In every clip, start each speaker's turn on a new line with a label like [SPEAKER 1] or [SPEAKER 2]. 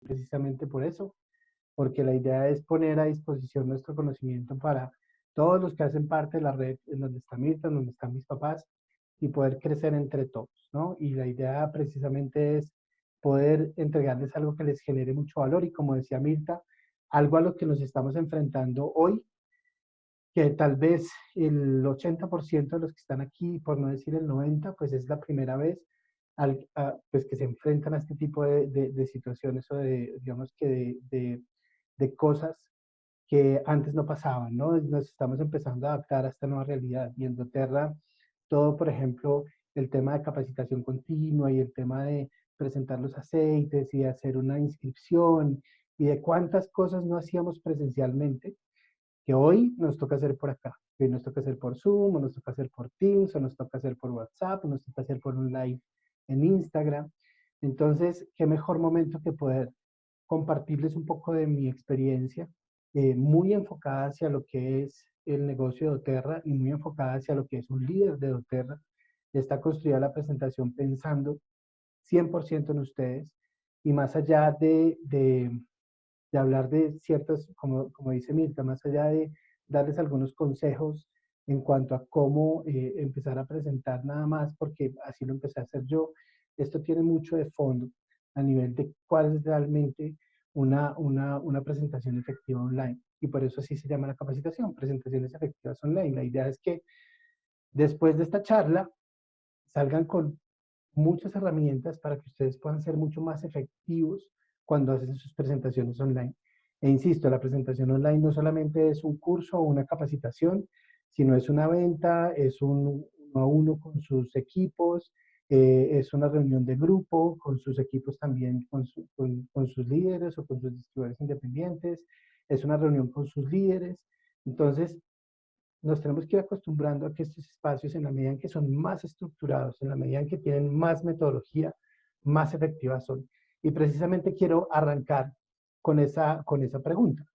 [SPEAKER 1] precisamente por eso, porque la idea es poner a disposición nuestro conocimiento para todos los que hacen parte de la red, en donde está Mirta, en donde están mis papás, y poder crecer entre todos, ¿no? Y la idea precisamente es poder entregarles algo que les genere mucho valor y, como decía Mirta, algo a lo que nos estamos enfrentando hoy, que tal vez el 80% de los que están aquí, por no decir el 90%, pues es la primera vez pues que se enfrentan a este tipo de situaciones o de, digamos que de cosas que antes no pasaban, ¿no? Nos estamos empezando a adaptar a esta nueva realidad. Y en doTERRA, todo, por ejemplo, el tema de capacitación continua y el tema de presentar los aceites y de hacer una inscripción y de cuántas cosas no hacíamos presencialmente, que hoy nos toca hacer por acá. Que hoy nos toca hacer por Zoom, o nos toca hacer por Teams, o nos toca hacer por WhatsApp, o nos toca hacer por un live en Instagram. Entonces, qué mejor momento que poder compartirles un poco de mi experiencia, muy enfocada hacia lo que es el negocio de doTERRA y muy enfocada hacia lo que es un líder de doTERRA. Está construida la presentación pensando 100% en ustedes y más allá de hablar de ciertas, como dice Mirta, más allá de darles algunos consejos en cuanto a cómo empezar a presentar nada más, porque así lo empecé a hacer yo. Esto tiene mucho de fondo a nivel de cuál es realmente una presentación efectiva online. Y por eso así se llama la capacitación, presentaciones efectivas online. La idea es que después de esta charla salgan con muchas herramientas para que ustedes puedan ser mucho más efectivos cuando hacen sus presentaciones online. E insisto, la presentación online no solamente es un curso o una capacitación, sino es una venta, es un uno a uno con sus equipos, es una reunión de grupo con sus equipos también, con sus líderes o con sus distribuidores independientes, es una reunión con sus líderes. Entonces, nos tenemos que ir acostumbrando a que estos espacios, en la medida en que son más estructurados, en la medida en que tienen más metodología, más efectivas son. Y precisamente quiero arrancar con esa pregunta.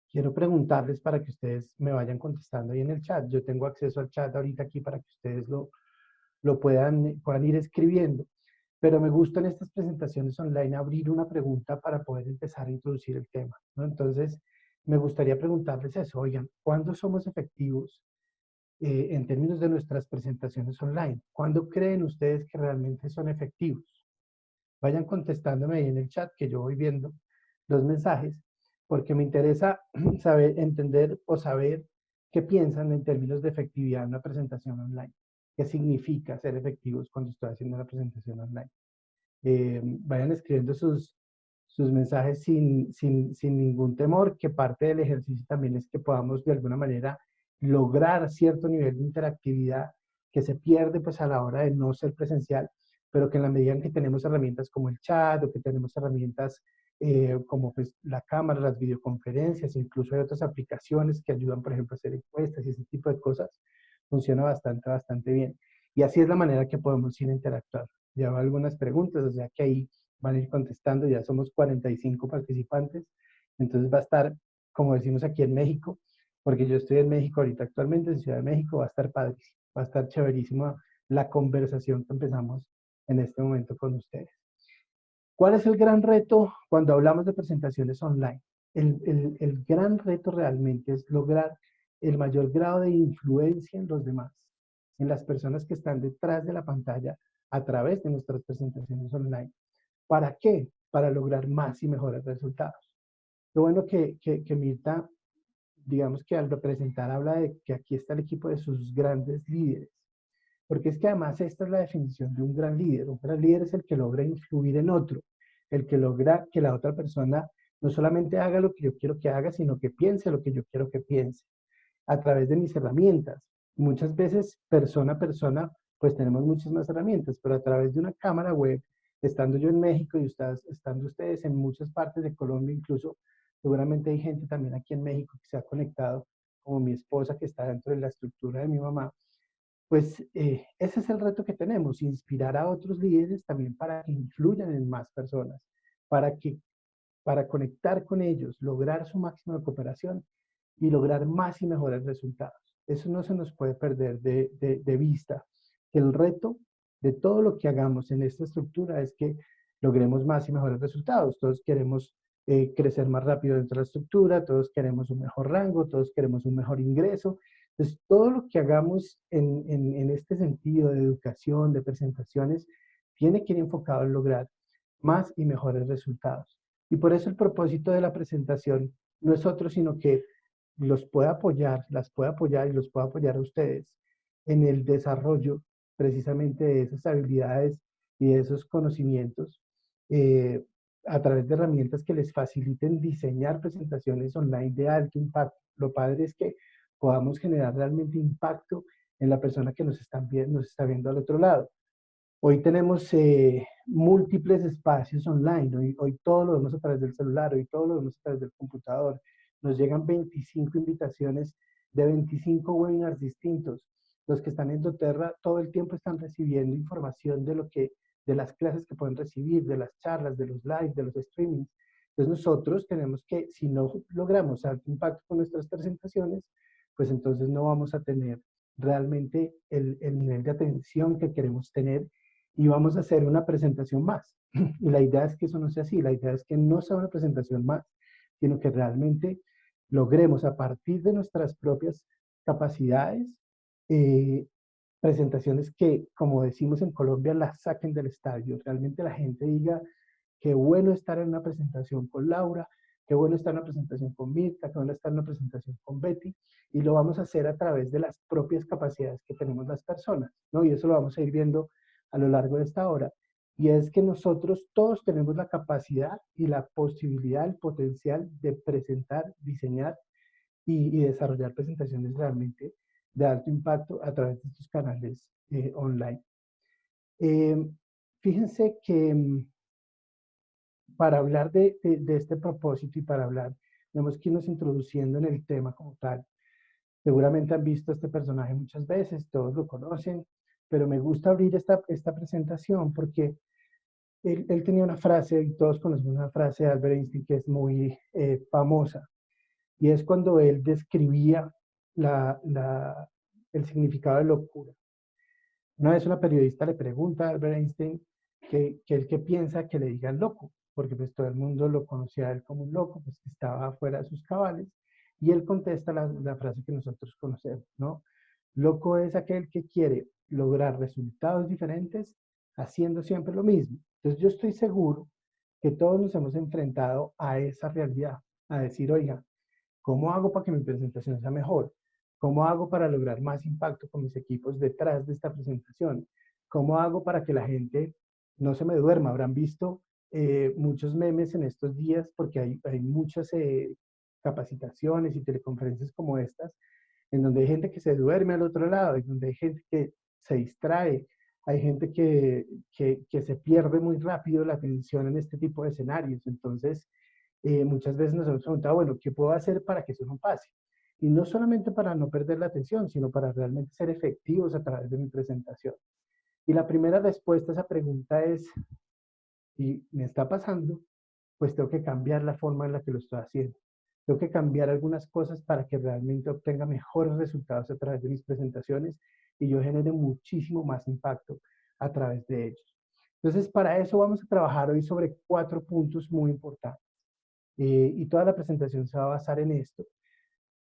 [SPEAKER 1] Quiero preguntarles para que ustedes me vayan contestando ahí en el chat. Yo tengo acceso al chat ahorita aquí para que ustedes lo puedan ir escribiendo. Pero me gusta en estas presentaciones online abrir una pregunta para poder empezar a introducir el tema, ¿no? Entonces, me gustaría preguntarles eso. Oigan, ¿cuándo somos efectivos en términos de nuestras presentaciones online? ¿Cuándo creen ustedes que realmente son efectivos? Vayan contestándome ahí en el chat que yo voy viendo los mensajes, porque me interesa saber, entender o saber qué piensan en términos de efectividad en una presentación online. ¿Qué significa ser efectivos cuando estoy haciendo una presentación online? Vayan escribiendo sus mensajes sin ningún temor, que parte del ejercicio también es que podamos de alguna manera lograr cierto nivel de interactividad que se pierde pues a la hora de no ser presencial, pero que en la medida en que tenemos herramientas como el chat o que tenemos herramientas como pues la cámara, las videoconferencias, incluso hay otras aplicaciones que ayudan, por ejemplo, a hacer encuestas y ese tipo de cosas, funciona bastante bien. Y así es la manera que podemos ir interactuando. Ya va algunas preguntas, o sea que ahí van a ir contestando, ya somos 45 participantes, entonces va a estar, como decimos aquí en México, porque yo estoy en México ahorita actualmente, en Ciudad de México, va a estar padrísimo, va a estar chéverísimo la conversación que empezamos en este momento con ustedes. ¿Cuál es el gran reto cuando hablamos de presentaciones online? El gran reto realmente es lograr el mayor grado de influencia en los demás, en las personas que están detrás de la pantalla a través de nuestras presentaciones online. ¿Para qué? Para lograr más y mejores resultados. Lo bueno que Mirta, digamos que al representar, habla de que aquí está el equipo de sus grandes líderes. Porque es que además esta es la definición de un gran líder. Un gran líder es el que logra influir en otro, el que logra que la otra persona no solamente haga lo que yo quiero que haga, sino que piense lo que yo quiero que piense a través de mis herramientas. Muchas veces, persona a persona, pues tenemos muchas más herramientas, pero a través de una cámara web, estando yo en México y ustedes, estando ustedes en muchas partes de Colombia, incluso seguramente hay gente también aquí en México que se ha conectado, como mi esposa que está dentro de la estructura de mi mamá, pues ese es el reto que tenemos, inspirar a otros líderes también para que influyan en más personas, para que para conectar con ellos, lograr su máxima de cooperación y lograr más y mejores resultados. Eso no se nos puede perder de vista. El reto de todo lo que hagamos en esta estructura es que logremos más y mejores resultados. Todos queremos crecer más rápido dentro de la estructura, todos queremos un mejor rango, todos queremos un mejor ingreso. Entonces, todo lo que hagamos en este sentido de educación, de presentaciones, tiene que ir enfocado en lograr más y mejores resultados. Y por eso el propósito de la presentación no es otro, sino que los pueda apoyar, las pueda apoyar y los pueda apoyar a ustedes en el desarrollo precisamente de esas habilidades y de esos conocimientos eh, a través de herramientas que les faciliten diseñar presentaciones online de alto impacto. Lo padre es que podamos generar realmente impacto en la persona que nos está viendo al otro lado. Hoy tenemos múltiples espacios online, hoy todo lo vemos a través del celular, hoy todo lo vemos a través del computador. Nos llegan 25 invitaciones de 25 webinars distintos. Los que están en doTERRA todo el tiempo están recibiendo información de las clases que pueden recibir, de las charlas, de los live, de los streamings. Entonces nosotros tenemos que, si no logramos alto impacto con nuestras presentaciones, pues entonces no vamos a tener realmente el nivel de atención que queremos tener y vamos a hacer una presentación más. Y la idea es que eso no sea así, la idea es que no sea una presentación más, sino que realmente logremos a partir de nuestras propias capacidades, eh, presentaciones que, como decimos en Colombia, las saquen del estadio. Realmente la gente diga, qué bueno estar en una presentación con Laura, qué bueno estar en una presentación con Mirta, qué bueno estar en una presentación con Betty, y lo vamos a hacer a través de las propias capacidades que tenemos las personas, ¿no? Y eso lo vamos a ir viendo a lo largo de esta hora. Y es que nosotros todos tenemos la capacidad y la posibilidad, el potencial de presentar, diseñar y desarrollar presentaciones realmente de alto impacto a través de estos canales online. Eh, Fíjense que para hablar de este propósito y para hablar, tenemos que irnos introduciendo en el tema como tal. Seguramente han visto a este personaje muchas veces, todos lo conocen, pero me gusta abrir esta presentación porque él tenía una frase, y todos conocemos una frase de Albert Einstein que es muy famosa, y es cuando él describía la, la, el significado de locura. Una vez una periodista le pregunta a Albert Einstein que él que piensa que le digan loco, porque pues todo el mundo lo conocía a él como un loco, pues que estaba fuera de sus cabales, y él contesta la frase que nosotros conocemos, ¿no? Loco es aquel que quiere lograr resultados diferentes haciendo siempre lo mismo. Entonces yo estoy seguro que todos nos hemos enfrentado a esa realidad, a decir, oiga, ¿cómo hago para que mi presentación sea mejor? ¿Cómo hago para lograr más impacto con mis equipos detrás de esta presentación? ¿Cómo hago para que la gente no se me duerma? Habrán visto muchos memes en estos días porque hay muchas capacitaciones y teleconferencias como estas, en donde hay gente que se duerme al otro lado, en donde hay gente que se distrae, hay gente que se pierde muy rápido la atención en este tipo de escenarios. Entonces, muchas veces nos hemos preguntado, bueno, ¿qué puedo hacer para que eso no pase? Y no solamente para no perder la atención, sino para realmente ser efectivos a través de mi presentación. Y la primera respuesta a esa pregunta es, si me está pasando, pues tengo que cambiar la forma en la que lo estoy haciendo. Tengo que cambiar algunas cosas para que realmente obtenga mejores resultados a través de mis presentaciones y yo genere muchísimo más impacto a través de ellos. Entonces, para eso vamos a trabajar hoy sobre 4 puntos muy importantes. Y toda la presentación se va a basar en esto.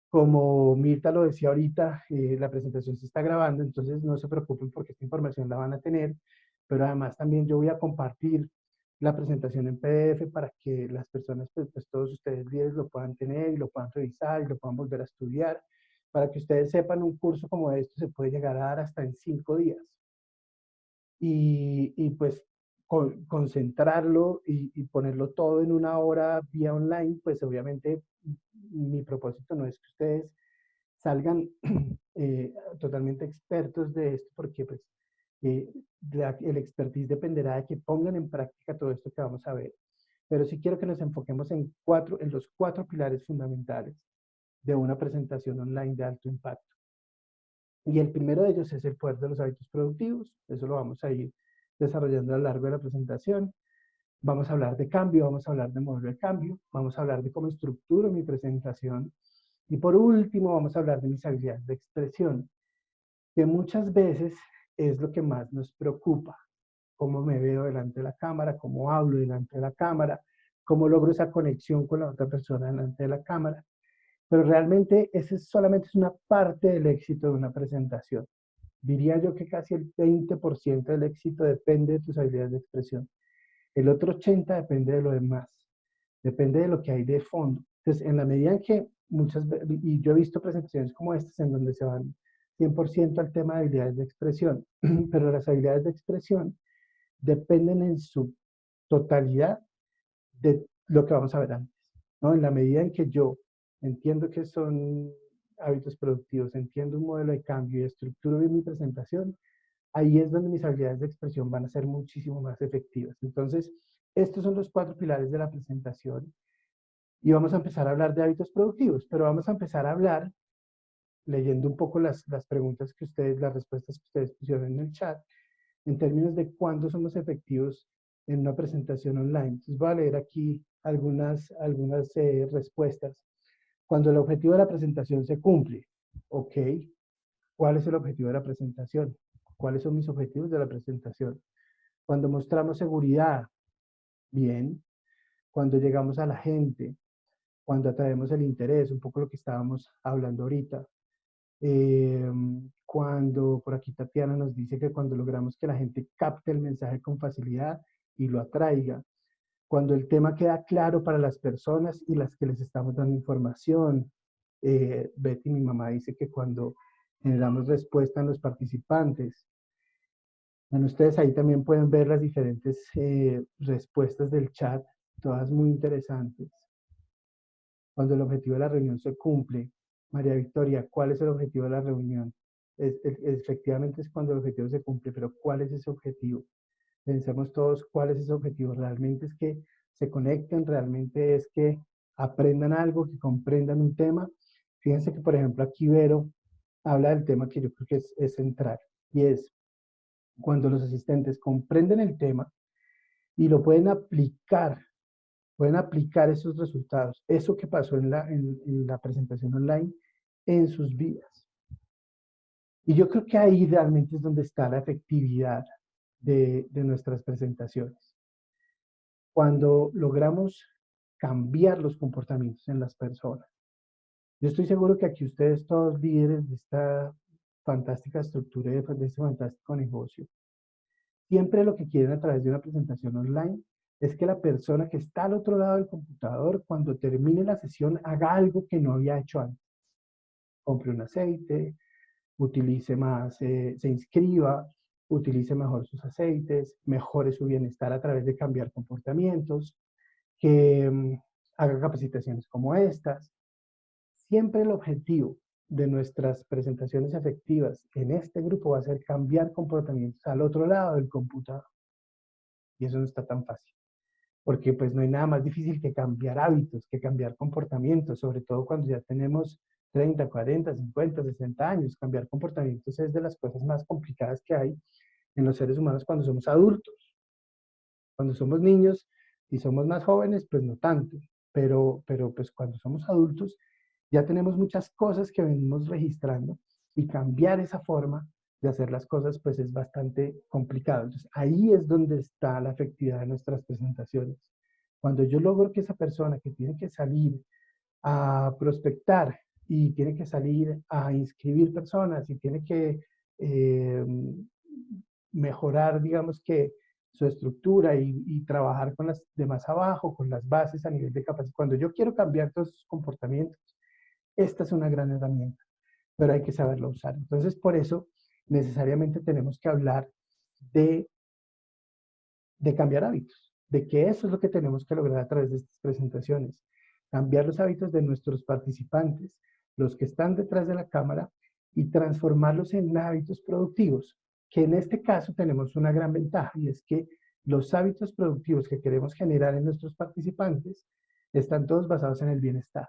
[SPEAKER 1] Como Mirta lo decía ahorita, la presentación se está grabando, entonces no se preocupen porque esta información la van a tener, pero además también yo voy a compartir la presentación en PDF para que las personas, pues todos ustedes líderes lo puedan tener y lo puedan revisar y lo puedan volver a estudiar. Para que ustedes sepan, un curso como esto se puede llegar a dar hasta en 5 días. Y pues concentrarlo y ponerlo todo en una hora vía online, pues obviamente mi propósito no es que ustedes salgan totalmente expertos de esto, porque pues el expertise dependerá de que pongan en práctica todo esto que vamos a ver. Pero sí quiero que nos enfoquemos en los 4 pilares fundamentales de una presentación online de alto impacto. Y el primero de ellos es el poder de los hábitos productivos. Eso lo vamos a ir desarrollando a lo largo de la presentación. Vamos a hablar de cambio, vamos a hablar de modelo de cambio, vamos a hablar de cómo estructuro mi presentación. Y por último, vamos a hablar de mis habilidades de expresión, que muchas veces es lo que más nos preocupa. cómo me veo delante de la cámara, cómo hablo delante de la cámara, cómo logro esa conexión con la otra persona delante de la cámara. Pero realmente ese solamente es una parte del éxito de una presentación. Diría yo que casi el 20% del éxito depende de tus habilidades de expresión. El otro 80% depende de lo demás, depende de lo que hay de fondo. Entonces, en la medida en que muchas veces, y yo he visto presentaciones como estas en donde se van 100% al tema de habilidades de expresión, pero las habilidades de expresión dependen en su totalidad de lo que vamos a ver antes, ¿no? En la medida en que yo entiendo que son hábitos productivos, entiendo un modelo de cambio y estructuro bien mi presentación, ahí es donde mis habilidades de expresión van a ser muchísimo más efectivas. Entonces, estos son los 4 pilares de la presentación y vamos a empezar a hablar de hábitos productivos, pero vamos a empezar a hablar leyendo un poco las preguntas que ustedes, las respuestas que ustedes pusieron en el chat, en términos de cuándo somos efectivos en una presentación online. Entonces voy a leer aquí algunas respuestas. Cuando el objetivo de la presentación se cumple, ok, ¿cuál es el objetivo de la presentación? ¿Cuáles son mis objetivos de la presentación? Cuando mostramos seguridad, bien. Cuando llegamos a la gente, cuando atraemos el interés, un poco lo que estábamos hablando ahorita. Cuando, por aquí Tatiana nos dice que cuando logramos que la gente capte el mensaje con facilidad y lo atraiga, cuando el tema queda claro para las personas y las que les estamos dando información. Betty, mi mamá, dice que cuando generamos respuesta en los participantes. Bueno, ustedes ahí también pueden ver las diferentes respuestas del chat, todas muy interesantes. Cuando el objetivo de la reunión se cumple. María Victoria, ¿cuál es el objetivo de la reunión? Efectivamente es cuando el objetivo se cumple, pero ¿cuál es ese objetivo? Pensemos todos cuál es ese objetivo. ¿Realmente es que se conecten? ¿Realmente es que aprendan algo, que comprendan un tema? Fíjense que, por ejemplo, aquí Vero habla del tema que yo creo que es central, y es cuando los asistentes comprenden el tema y lo pueden aplicar esos resultados, eso que pasó en la presentación online, en sus vidas. Y yo creo que ahí realmente es donde está la efectividad de nuestras presentaciones. Cuando logramos cambiar los comportamientos en las personas. Yo estoy seguro que aquí ustedes todos líderes de esta fantástica estructura, de este fantástico negocio, siempre lo que quieren a través de una presentación online es que la persona que está al otro lado del computador, cuando termine la sesión, haga algo que no había hecho antes. Compre un aceite, utilice más, se inscriba, utilice mejor sus aceites, mejore su bienestar a través de cambiar comportamientos, que haga capacitaciones como estas. Siempre el objetivo de nuestras presentaciones efectivas en este grupo va a ser cambiar comportamientos al otro lado del computador. Y eso no está tan fácil, porque pues no hay nada más difícil que cambiar hábitos, que cambiar comportamientos, sobre todo cuando ya tenemos 30, 40, 50, 60 años. Cambiar comportamientos es de las cosas más complicadas que hay en los seres humanos cuando somos adultos. Cuando somos niños y somos más jóvenes, pues no tanto, pero pues cuando somos adultos ya tenemos muchas cosas que venimos registrando y cambiar esa forma de hacer las cosas pues es bastante complicado. Entonces ahí es donde está la efectividad de nuestras presentaciones. Cuando yo logro que esa persona que tiene que salir a prospectar y tiene que salir a inscribir personas y tiene que eh, mejorar, digamos que su estructura y trabajar con las de más abajo, con las bases a nivel de capacidad. Cuando yo quiero cambiar todos sus comportamientos, esta es una gran herramienta, pero hay que saberlo usar. Entonces, por eso, necesariamente tenemos que hablar de, de cambiar hábitos, de que eso es lo que tenemos que lograr a través de estas presentaciones. Cambiar los hábitos de nuestros participantes, los que están detrás de la cámara, y transformarlos en hábitos productivos, que en este caso tenemos una gran ventaja, y es que los hábitos productivos que queremos generar en nuestros participantes están todos basados en el bienestar.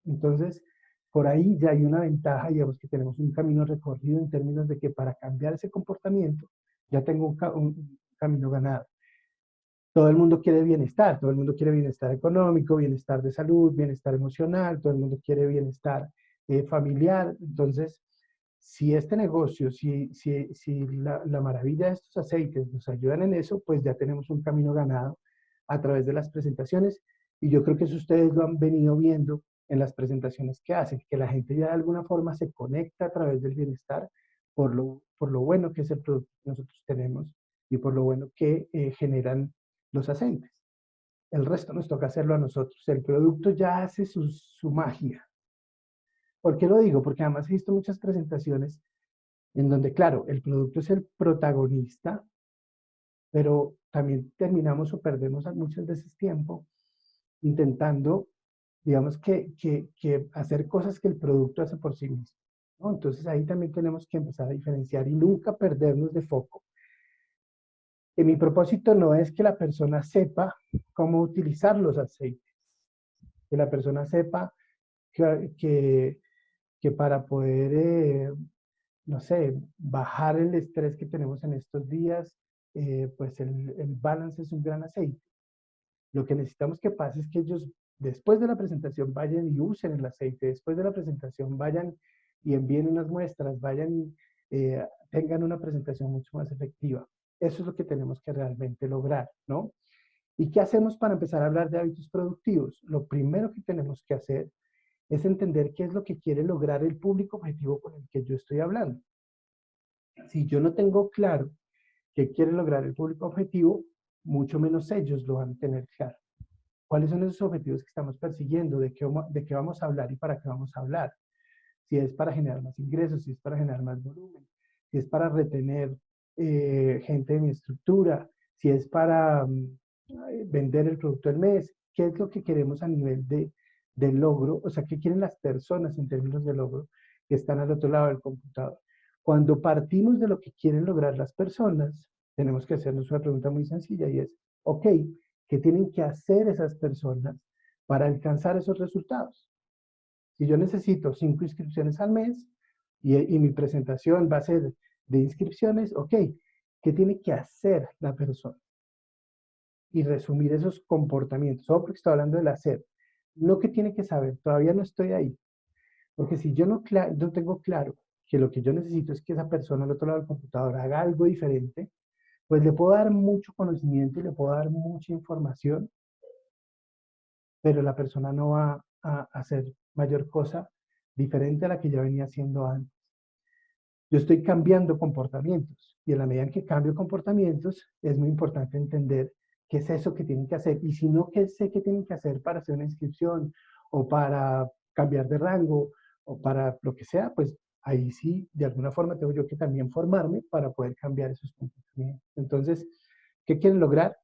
[SPEAKER 1] Entonces, por ahí ya hay una ventaja, digamos que tenemos un camino recorrido en términos de que para cambiar ese comportamiento ya tengo un camino ganado. Todo el mundo quiere bienestar, todo el mundo quiere bienestar económico, bienestar de salud, bienestar emocional, todo el mundo quiere bienestar familiar. Entonces, Si este negocio, si la maravilla de estos aceites nos ayudan en eso, pues ya tenemos un camino ganado a través de las presentaciones. Y yo creo que eso ustedes lo han venido viendo en las presentaciones que hacen, que la gente ya de alguna forma se conecta a través del bienestar por lo bueno que es el producto que nosotros tenemos y por lo bueno que generan los aceites. El resto nos toca hacerlo a nosotros. El producto ya hace su magia. ¿Por qué lo digo? Porque además he visto muchas presentaciones en donde, claro, el producto es el protagonista, pero también terminamos o perdemos muchas veces tiempo intentando, digamos, que hacer cosas que el producto hace por sí mismo, ¿no? Entonces ahí también tenemos que empezar a diferenciar y nunca perdernos de foco. Que mi propósito no es que la persona sepa cómo utilizar los aceites, que la persona sepa que, que, que para poder no sé, bajar el estrés que tenemos en estos días, pues el balance es un gran aceite. Lo que necesitamos que pase es que ellos, después de la presentación, vayan y usen el aceite, después de la presentación, vayan y envíen unas muestras, vayan, tengan una presentación mucho más efectiva. Eso es lo que tenemos que realmente lograr, ¿no? ¿Y qué hacemos para empezar a hablar de hábitos productivos? Lo primero que tenemos que hacer es entender qué es lo que quiere lograr el público objetivo con el que yo estoy hablando. Si yo no tengo claro qué quiere lograr el público objetivo, mucho menos ellos lo van a tener claro. ¿Cuáles son esos objetivos que estamos persiguiendo? De qué vamos a hablar y para qué vamos a hablar? Si es para generar más ingresos, si es para generar más volumen, si es para retener gente de mi estructura, si es para vender el producto del mes, qué es lo que queremos a nivel de logro, o sea, qué quieren las personas en términos de logro que están al otro lado del computador. Cuando partimos de lo que quieren lograr las personas, tenemos que hacernos una pregunta muy sencilla y es, ok, ¿qué tienen que hacer esas personas para alcanzar esos resultados? Si yo necesito 5 inscripciones al mes y mi presentación va a ser de inscripciones, ok, ¿qué tiene que hacer la persona? Y resumir esos comportamientos. Solo porque estoy hablando del hacer. No que tiene que saber, todavía no estoy ahí. Porque si yo no tengo claro que lo que yo necesito es que esa persona al otro lado del computador haga algo diferente, pues le puedo dar mucho conocimiento y le puedo dar mucha información, pero la persona no va a hacer mayor cosa diferente a la que ya venía haciendo antes. Yo estoy cambiando comportamientos y en la medida en que cambio comportamientos es muy importante entender qué es eso que tienen que hacer y si no, qué sé que tienen que hacer para hacer una inscripción o para cambiar de rango o para lo que sea, pues ahí sí, de alguna forma tengo yo que también formarme para poder cambiar esos comportamientos. Entonces, ¿qué quieren lograr?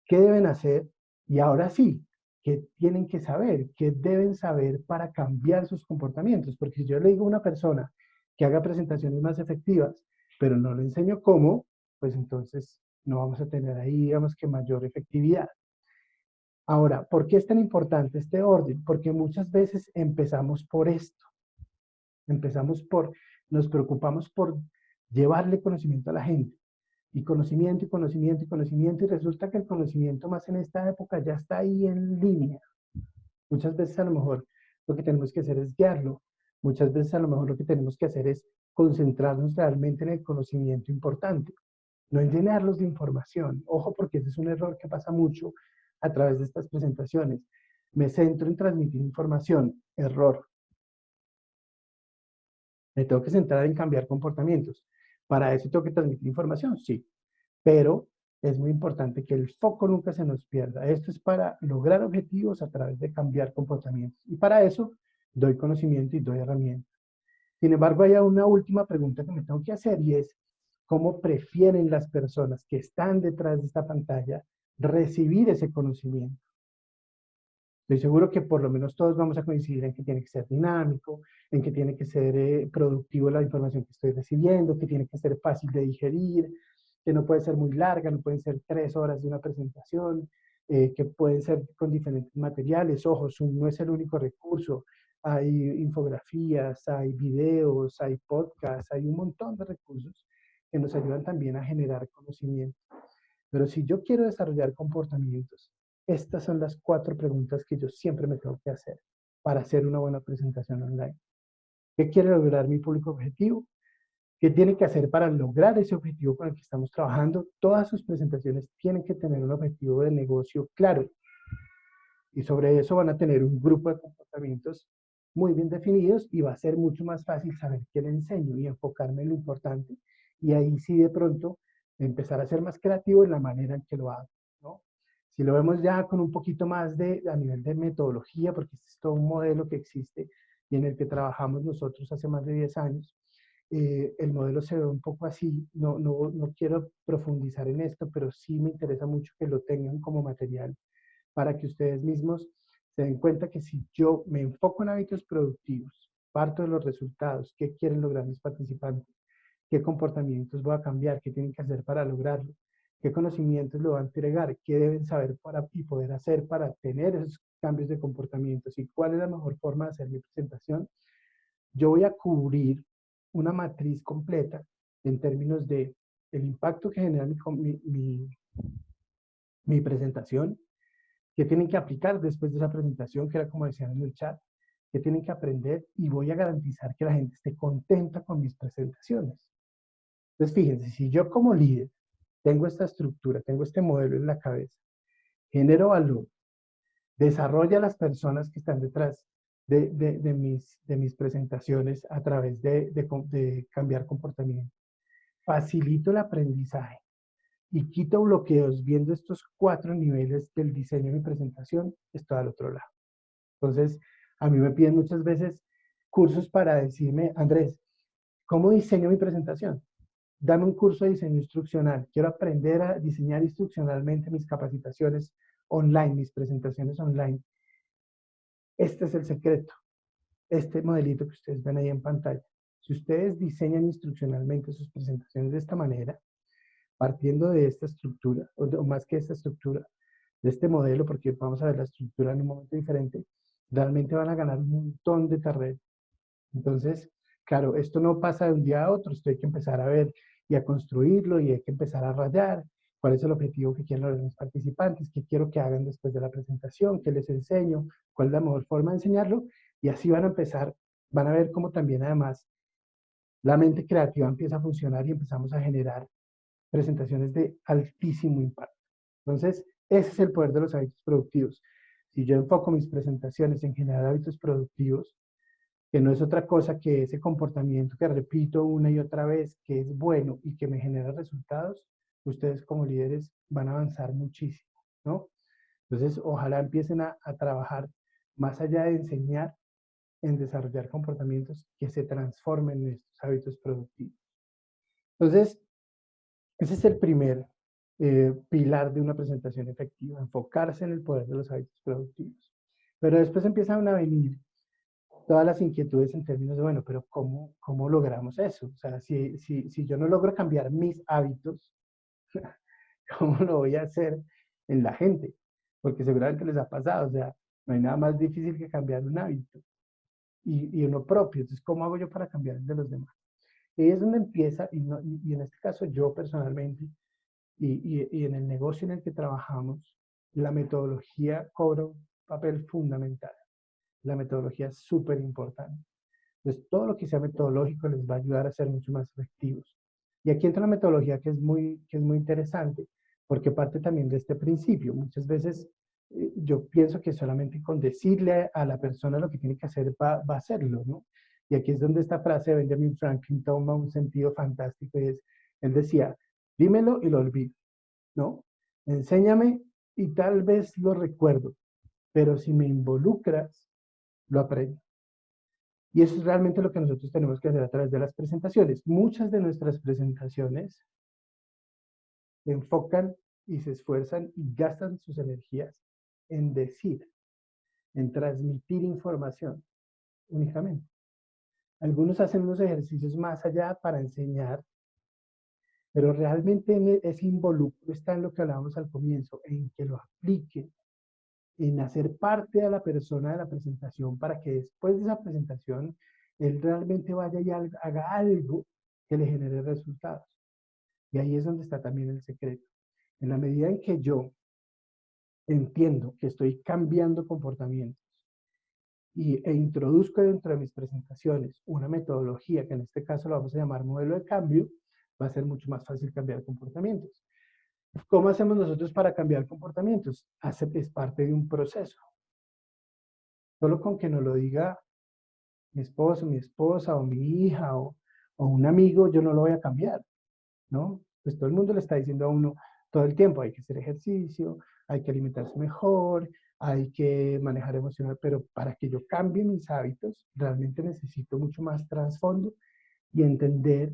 [SPEAKER 1] ¿Qué deben hacer? Y ahora sí, ¿qué tienen que saber? ¿Qué deben saber para cambiar sus comportamientos? Porque si yo le digo a una persona que haga presentaciones más efectivas, pero no le enseño cómo, pues entonces no vamos a tener ahí, digamos que mayor efectividad. Ahora, ¿por qué es tan importante este orden? Porque muchas veces empezamos por esto. Empezamos por, nos preocupamos por llevarle conocimiento a la gente y conocimiento y conocimiento y conocimiento y resulta que el conocimiento más en esta época ya está ahí en línea. Muchas veces a lo mejor lo que tenemos que hacer es guiarlo. Muchas veces a lo mejor lo que tenemos que hacer es concentrarnos realmente en el conocimiento importante, no en llenarlos de información. Ojo porque ese es un error que pasa mucho a través de estas presentaciones. Me centro en transmitir información. Error. Me tengo que centrar en cambiar comportamientos. Para eso tengo que transmitir información, sí, pero es muy importante que el foco nunca se nos pierda. Esto es para lograr objetivos a través de cambiar comportamientos. Y para eso doy conocimiento y doy herramientas. Sin embargo, hay una última pregunta que me tengo que hacer y es, ¿cómo prefieren las personas que están detrás de esta pantalla recibir ese conocimiento? Estoy seguro que por lo menos todos vamos a coincidir en que tiene que ser dinámico, en que tiene que ser productivo la información que estoy recibiendo, que tiene que ser fácil de digerir, que no puede ser muy larga, no pueden ser 3 horas de una presentación, que pueden ser con diferentes materiales. Ojo, Zoom no es el único recurso. Hay infografías, hay videos, hay podcasts, hay un montón de recursos que nos ayudan también a generar conocimiento. Pero si yo quiero desarrollar comportamientos, estas son las 4 preguntas que yo siempre me tengo que hacer para hacer una buena presentación online. ¿Qué quiere lograr mi público objetivo? ¿Qué tiene que hacer para lograr ese objetivo con el que estamos trabajando? Todas sus presentaciones tienen que tener un objetivo de negocio claro y sobre eso van a tener un grupo de comportamientos muy bien definidos y va a ser mucho más fácil saber qué le enseño y enfocarme en lo importante y ahí sí de pronto empezar a ser más creativo en la manera en que lo hago, ¿no? Si lo vemos ya con un poquito más a nivel de metodología, porque este es todo un modelo que existe y en el que trabajamos nosotros hace más de 10 años, el modelo se ve un poco así, no quiero profundizar en esto, pero sí me interesa mucho que lo tengan como material para que ustedes mismos se den cuenta que si yo me enfoco en hábitos productivos, parto de los resultados, qué quieren lograr mis participantes, qué comportamientos voy a cambiar, qué tienen que hacer para lograrlo, qué conocimientos lo van a entregar, qué deben saber para, y poder hacer para tener esos cambios de comportamientos y cuál es la mejor forma de hacer mi presentación, yo voy a cubrir una matriz completa en términos de el impacto que genera mi presentación, qué tienen que aplicar después de esa presentación, que era como decían en el chat, qué tienen que aprender y voy a garantizar que la gente esté contenta con mis presentaciones. Entonces, fíjense, si yo como líder tengo esta estructura, tengo este modelo en la cabeza, genero valor, desarrolla a las personas que están detrás de mis presentaciones a través de cambiar comportamiento, facilito el aprendizaje y quito bloqueos viendo estos 4 niveles del diseño de mi presentación, estoy al otro lado. Entonces, a mí me piden muchas veces cursos para decirme, Andrés, ¿cómo diseño mi presentación? Dame un curso de diseño instruccional. Quiero aprender a diseñar instruccionalmente mis capacitaciones online, mis presentaciones online. Este es el secreto. Este modelito que ustedes ven ahí en pantalla. Si ustedes diseñan instruccionalmente sus presentaciones de esta manera, partiendo de esta estructura, o más que esta estructura, de este modelo, porque vamos a ver la estructura en un momento diferente, realmente van a ganar un montón de terreno. Entonces, claro, esto no pasa de un día a otro, esto hay que empezar a ver y a construirlo y hay que empezar a rayar cuál es el objetivo que quieren lograr los participantes, qué quiero que hagan después de la presentación, qué les enseño, cuál es la mejor forma de enseñarlo y así van a empezar, van a ver cómo también además la mente creativa empieza a funcionar y empezamos a generar presentaciones de altísimo impacto. Entonces, ese es el poder de los hábitos productivos. Si yo enfoco mis presentaciones en generar hábitos productivos, que no es otra cosa que ese comportamiento que repito una y otra vez, que es bueno y que me genera resultados, ustedes como líderes van a avanzar muchísimo, ¿no? Entonces, ojalá empiecen a trabajar más allá de enseñar, en desarrollar comportamientos que se transformen en estos hábitos productivos. Entonces, ese es el primer pilar de una presentación efectiva, enfocarse en el poder de los hábitos productivos. Pero después empiezan a venir todas las inquietudes en términos de, bueno, pero ¿cómo logramos eso? O sea, si yo no logro cambiar mis hábitos, ¿cómo lo voy a hacer en la gente? Porque seguramente les ha pasado, o sea, no hay nada más difícil que cambiar un hábito y uno propio. Entonces, ¿cómo hago yo para cambiar el de los demás? Y es donde empieza, y en este caso yo personalmente, y en el negocio en el que trabajamos, la metodología cobra un papel fundamental. La metodología es súper importante. Entonces, todo lo que sea metodológico les va a ayudar a ser mucho más efectivos. Y aquí entra una metodología que es muy interesante, porque parte también de este principio. Muchas veces yo pienso que solamente con decirle a la persona lo que tiene que hacer va a hacerlo, ¿no? Y aquí es donde esta frase de Benjamin Franklin toma un sentido fantástico y es, él decía, dímelo y lo olvido, ¿no? Enséñame y tal vez lo recuerdo, pero si me involucras, lo aprendo. Y eso es realmente lo que nosotros tenemos que hacer a través de las presentaciones. Muchas de nuestras presentaciones se enfocan y se esfuerzan y gastan sus energías en decir, en transmitir información únicamente. Algunos hacen unos ejercicios más allá para enseñar, pero realmente ese involucro está en lo que hablábamos al comienzo, en que lo aplique, en hacer parte a la persona de la presentación para que después de esa presentación él realmente vaya y haga algo que le genere resultados. Y ahí es donde está también el secreto. En la medida en que yo entiendo que estoy cambiando comportamientos e introduzco dentro de mis presentaciones una metodología, que en este caso lo vamos a llamar modelo de cambio, va a ser mucho más fácil cambiar comportamientos. ¿Cómo hacemos nosotros para cambiar comportamientos? Es parte de un proceso. Solo con que nos lo diga mi esposo, mi esposa, o mi hija, o un amigo, yo no lo voy a cambiar, ¿no? Pues todo el mundo le está diciendo a uno todo el tiempo, hay que hacer ejercicio, hay que alimentarse mejor, hay que manejar emocional, pero para que yo cambie mis hábitos, realmente necesito mucho más trasfondo y entender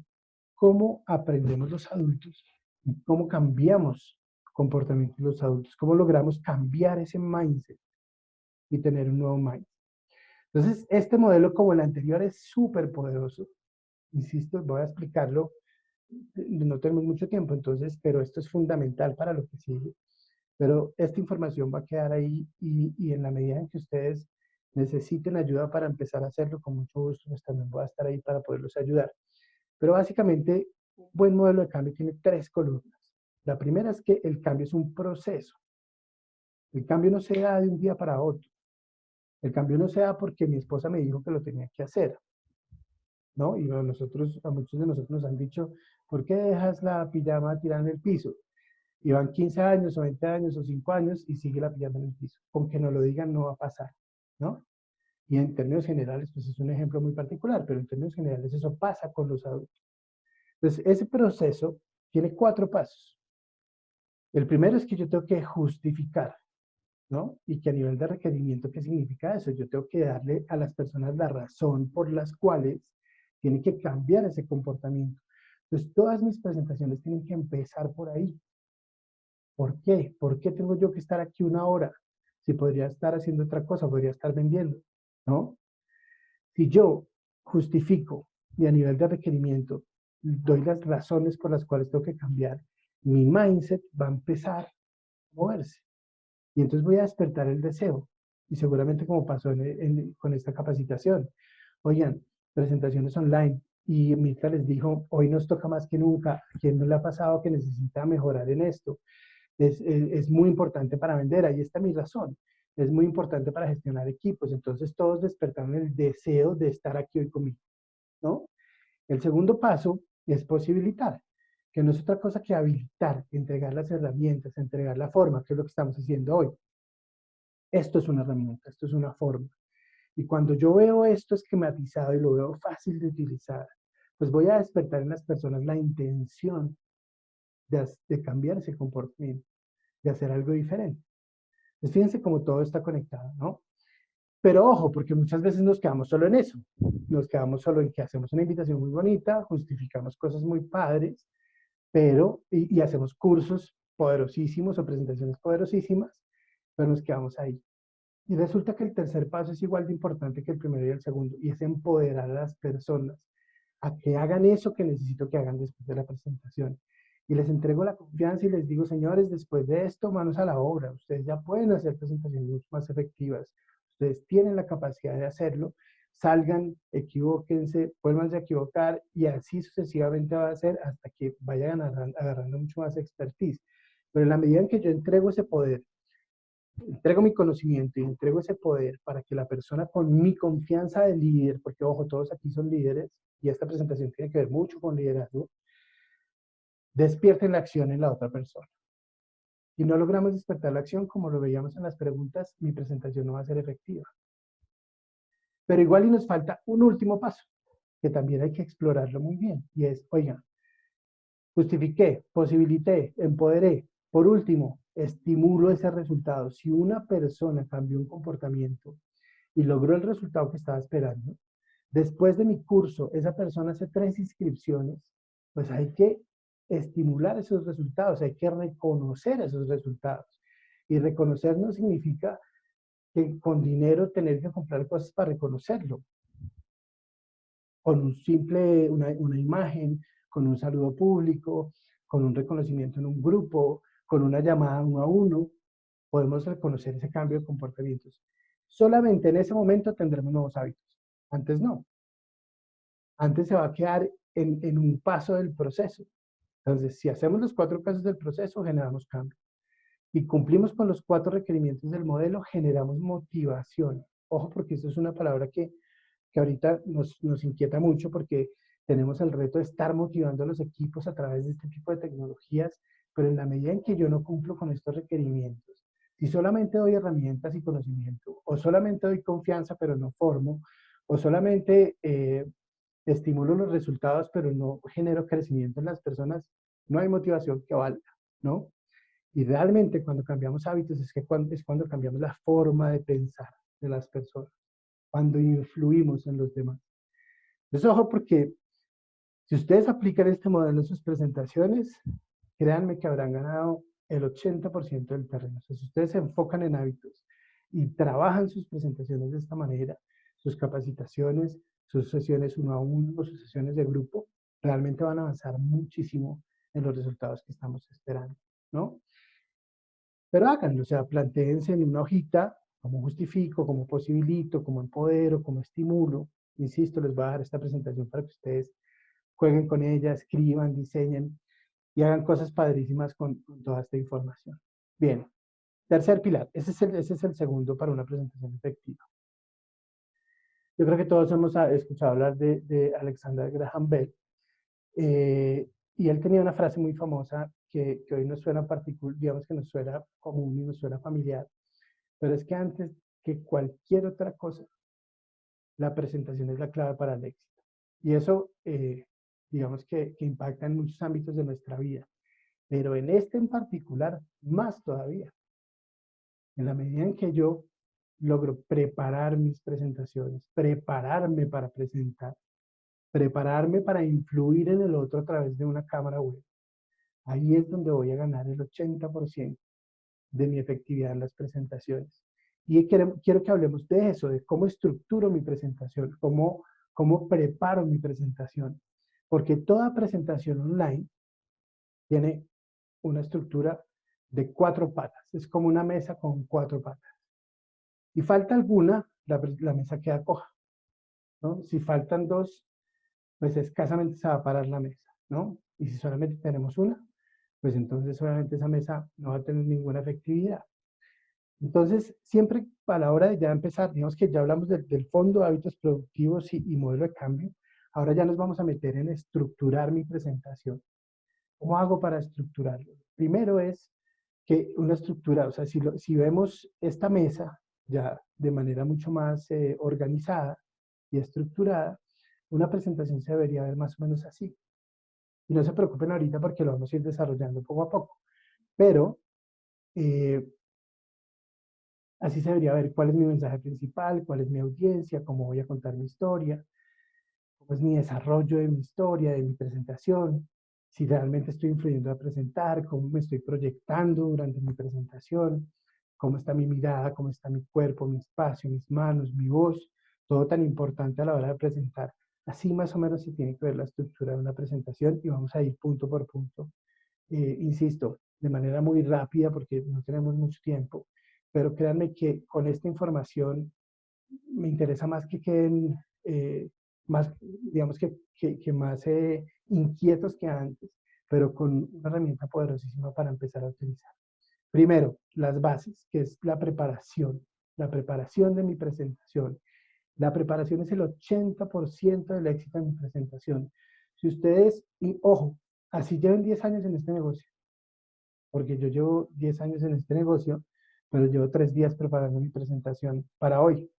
[SPEAKER 1] cómo aprendemos los adultos y cómo cambiamos comportamientos los adultos, cómo logramos cambiar ese mindset y tener un nuevo mindset. Entonces, este modelo, como el anterior, es súper poderoso. Insisto, voy a explicarlo. No tenemos mucho tiempo, entonces, pero esto es fundamental para lo que sigue. Pero esta información va a quedar ahí y en la medida en que ustedes necesiten ayuda para empezar a hacerlo, con mucho gusto, pues también voy a estar ahí para poderlos ayudar. Pero básicamente, un buen modelo de cambio tiene 3 columnas. La primera es que el cambio es un proceso. El cambio no se da de un día para otro. El cambio no se da porque mi esposa me dijo que lo tenía que hacer, ¿no? Y a muchos de nosotros nos han dicho, ¿por qué dejas la pijama tirada en el piso? Y van 15 años o 20 años o 5 años y sigue la pijama en el piso. Con que no lo digan no va a pasar, ¿no? Y en términos generales, pues es un ejemplo muy particular, pero en términos generales eso pasa con los adultos. Entonces, ese proceso tiene 4 pasos. El primero es que yo tengo que justificar, ¿no? Y que a nivel de requerimiento, ¿qué significa eso? Yo tengo que darle a las personas la razón por las cuales tienen que cambiar ese comportamiento. Entonces, todas mis presentaciones tienen que empezar por ahí. ¿Por qué? ¿Por qué tengo yo que estar aquí 1 hora? Si podría estar haciendo otra cosa, podría estar vendiendo, ¿no? Si yo justifico y a nivel de requerimiento doy las razones por las cuales tengo que cambiar, mi mindset va a empezar a moverse. Y entonces voy a despertar el deseo. Y seguramente como pasó con esta capacitación. Oigan, presentaciones online. Y Mirka les dijo, hoy nos toca más que nunca. ¿A quién no le ha pasado que necesita mejorar en esto? Es muy importante para vender. Ahí está mi razón. Es muy importante para gestionar equipos. Entonces todos despertaron el deseo de estar aquí hoy conmigo, ¿no? El segundo paso es posibilitar, que no es otra cosa que habilitar, entregar las herramientas, entregar la forma, que es lo que estamos haciendo hoy. Esto es una herramienta, esto es una forma. Y cuando yo veo esto esquematizado y lo veo fácil de utilizar, pues voy a despertar en las personas la intención de cambiar ese comportamiento, de hacer algo diferente. Pues fíjense cómo todo está conectado, ¿no? Pero ojo, porque muchas veces nos quedamos solo en eso. Nos quedamos solo en que hacemos una invitación muy bonita, justificamos cosas muy padres, pero, y hacemos cursos poderosísimos o presentaciones poderosísimas, pero nos quedamos ahí. Y resulta que el tercer paso es igual de importante que el primero y el segundo, y es empoderar a las personas a que hagan eso que necesito que hagan después de la presentación. Y les entrego la confianza y les digo, señores, después de esto, manos a la obra. Ustedes ya pueden hacer presentaciones mucho más efectivas. Ustedes tienen la capacidad de hacerlo. Salgan, equivóquense, vuelvan a equivocar y así sucesivamente va a ser hasta que vayan agarrando mucho más expertise. Pero en la medida en que yo entrego ese poder, entrego mi conocimiento y entrego ese poder para que la persona con mi confianza de líder, porque ojo, todos aquí son líderes y esta presentación tiene que ver mucho con liderazgo, despierten la acción en la otra persona. Si no logramos despertar la acción, como lo veíamos en las preguntas, mi presentación no va a ser efectiva. Pero igual y nos falta un último paso, que también hay que explorarlo muy bien, y es, oigan, justifiqué, posibilité, empoderé. Por último, estimulo ese resultado. Si una persona cambió un comportamiento y logró el resultado que estaba esperando, después de mi curso, esa persona hace 3 inscripciones, pues hay que estimular esos resultados, hay que reconocer esos resultados. Y reconocer no significa que con dinero tener que comprar cosas para reconocerlo. Con un simple, una imagen, con un saludo público, con un reconocimiento en un grupo, con una llamada 1 a 1, podemos reconocer ese cambio de comportamientos. Solamente en ese momento tendremos nuevos hábitos. Antes no. Antes se va a quedar en un paso del proceso. Entonces, si hacemos los 4 pasos del proceso, generamos cambio. Y cumplimos con los 4 requerimientos del modelo, generamos motivación. Ojo, porque esto es una palabra que ahorita nos inquieta mucho porque tenemos el reto de estar motivando a los equipos a través de este tipo de tecnologías, pero en la medida en que yo no cumplo con estos requerimientos, si solamente doy herramientas y conocimiento, o solamente doy confianza pero no formo, o solamente estimulo los resultados pero no genero crecimiento en las personas, no hay motivación que valga, ¿no? Y realmente cuando cambiamos hábitos es cuando cambiamos la forma de pensar de las personas, cuando influimos en los demás. Entonces, ojo, porque si ustedes aplican este modelo en sus presentaciones, créanme que habrán ganado el 80% del terreno. O sea, si ustedes se enfocan en hábitos y trabajan sus presentaciones de esta manera, sus capacitaciones, sus sesiones uno a uno, sus sesiones de grupo, realmente van a avanzar muchísimo en los resultados que estamos esperando, ¿no? Pero háganlo, o sea, plantéense en una hojita cómo justifico, cómo posibilito, cómo empodero, cómo estimulo. Insisto, les voy a dar esta presentación para que ustedes jueguen con ella, escriban, diseñen y hagan cosas padrísimas con toda esta información. Bien, tercer pilar, ese es el segundo para una presentación efectiva. Yo creo que todos hemos escuchado hablar de Alexander Graham Bell, y él tenía una frase muy famosa que hoy nos suena particular, digamos que nos suena común y nos suena familiar, pero es que antes que cualquier otra cosa, la presentación es la clave para el éxito. Y eso, digamos que impacta en muchos ámbitos de nuestra vida, pero en este en particular, más todavía. En la medida en que yo logro preparar mis presentaciones, prepararme para presentar, prepararme para influir en el otro a través de una cámara web, ahí es donde voy a ganar el 80% de mi efectividad en las presentaciones. Y quiero que hablemos de eso, de cómo estructuro mi presentación, cómo preparo mi presentación. Porque toda presentación online tiene una estructura de 4 patas. Es como una mesa con 4 patas. Si falta alguna, la mesa queda coja, ¿no? Si faltan 2, pues escasamente se va a parar la mesa, ¿no? Y si solamente tenemos una, pues entonces obviamente esa mesa no va a tener ninguna efectividad. Entonces, siempre a la hora de ya empezar, digamos que ya hablamos del fondo, hábitos productivos y modelo de cambio, ahora ya nos vamos a meter en estructurar mi presentación. ¿Cómo hago para estructurarlo? Primero es que una estructura, o sea, si vemos esta mesa ya de manera mucho más organizada y estructurada, una presentación se debería ver más o menos así. Y no se preocupen ahorita porque lo vamos a ir desarrollando poco a poco. Pero eh, así se debería ver cuál es mi mensaje principal, cuál es mi audiencia, cómo voy a contar mi historia, cómo es mi desarrollo de mi historia, de mi presentación, si realmente estoy influyendo a presentar, cómo me estoy proyectando durante mi presentación, cómo está mi mirada, cómo está mi cuerpo, mi espacio, mis manos, mi voz, todo tan importante a la hora de presentar. Así más o menos se tiene que ver la estructura de una presentación y vamos a ir punto por punto. Insisto, de manera muy rápida porque no tenemos mucho tiempo, pero créanme que con esta información me interesa más que queden más, digamos que más inquietos que antes, pero con una herramienta poderosísima para empezar a utilizar. Primero, las bases, que es la preparación de mi presentación. La preparación es el 80% del éxito de mi presentación. Si ustedes, y ojo, así lleven 10 años en este negocio, porque yo llevo 10 años en este negocio, pero llevo 3 días preparando mi presentación para hoy,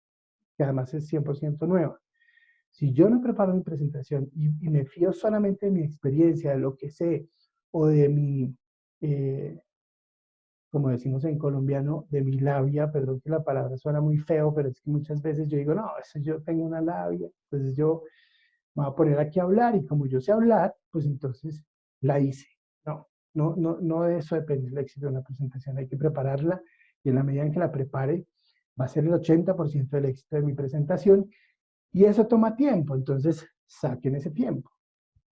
[SPEAKER 1] que además es 100% nueva. Si yo no preparo mi presentación y me fío solamente de mi experiencia, de lo que sé, o de mi, eh, como decimos en colombiano, de mi labia, perdón que la palabra suena muy feo, pero es que muchas veces yo digo, no, eso yo tengo una labia, entonces yo me voy a poner aquí a hablar y como yo sé hablar, pues entonces la hice. No de eso depende el éxito de una presentación, hay que prepararla y en la medida en que la prepare, va a ser el 80% del éxito de mi presentación y eso toma tiempo, entonces saquen ese tiempo,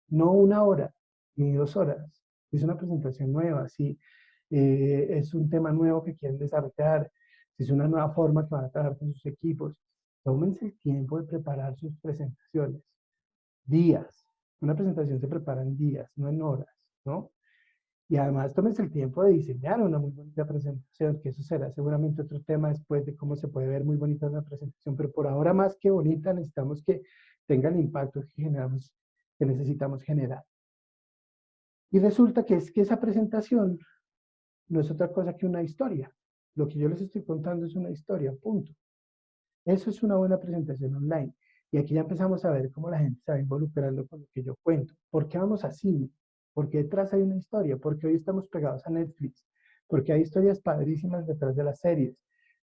[SPEAKER 1] no 1 hora ni 2 horas. Es una presentación nueva, si es un tema nuevo que quieren desarrollar, si es una nueva forma que van a trabajar con sus equipos, tómense el tiempo de preparar sus presentaciones. Días. Una presentación se prepara en días, no en horas, ¿no? Y además tómense el tiempo de diseñar una muy bonita presentación, que eso será seguramente otro tema después de cómo se puede ver muy bonita una presentación, pero por ahora más que bonita necesitamos que tenga el impacto que generamos, que necesitamos generar. Y resulta que es que esa presentación no es otra cosa que una historia. Lo que yo les estoy contando es una historia, punto. Eso es una buena presentación online. Y aquí ya empezamos a ver cómo la gente se va involucrando con lo que yo cuento. ¿Por qué vamos a cine? Porque detrás hay una historia. Porque hoy estamos pegados a Netflix. Porque hay historias padrísimas detrás de las series.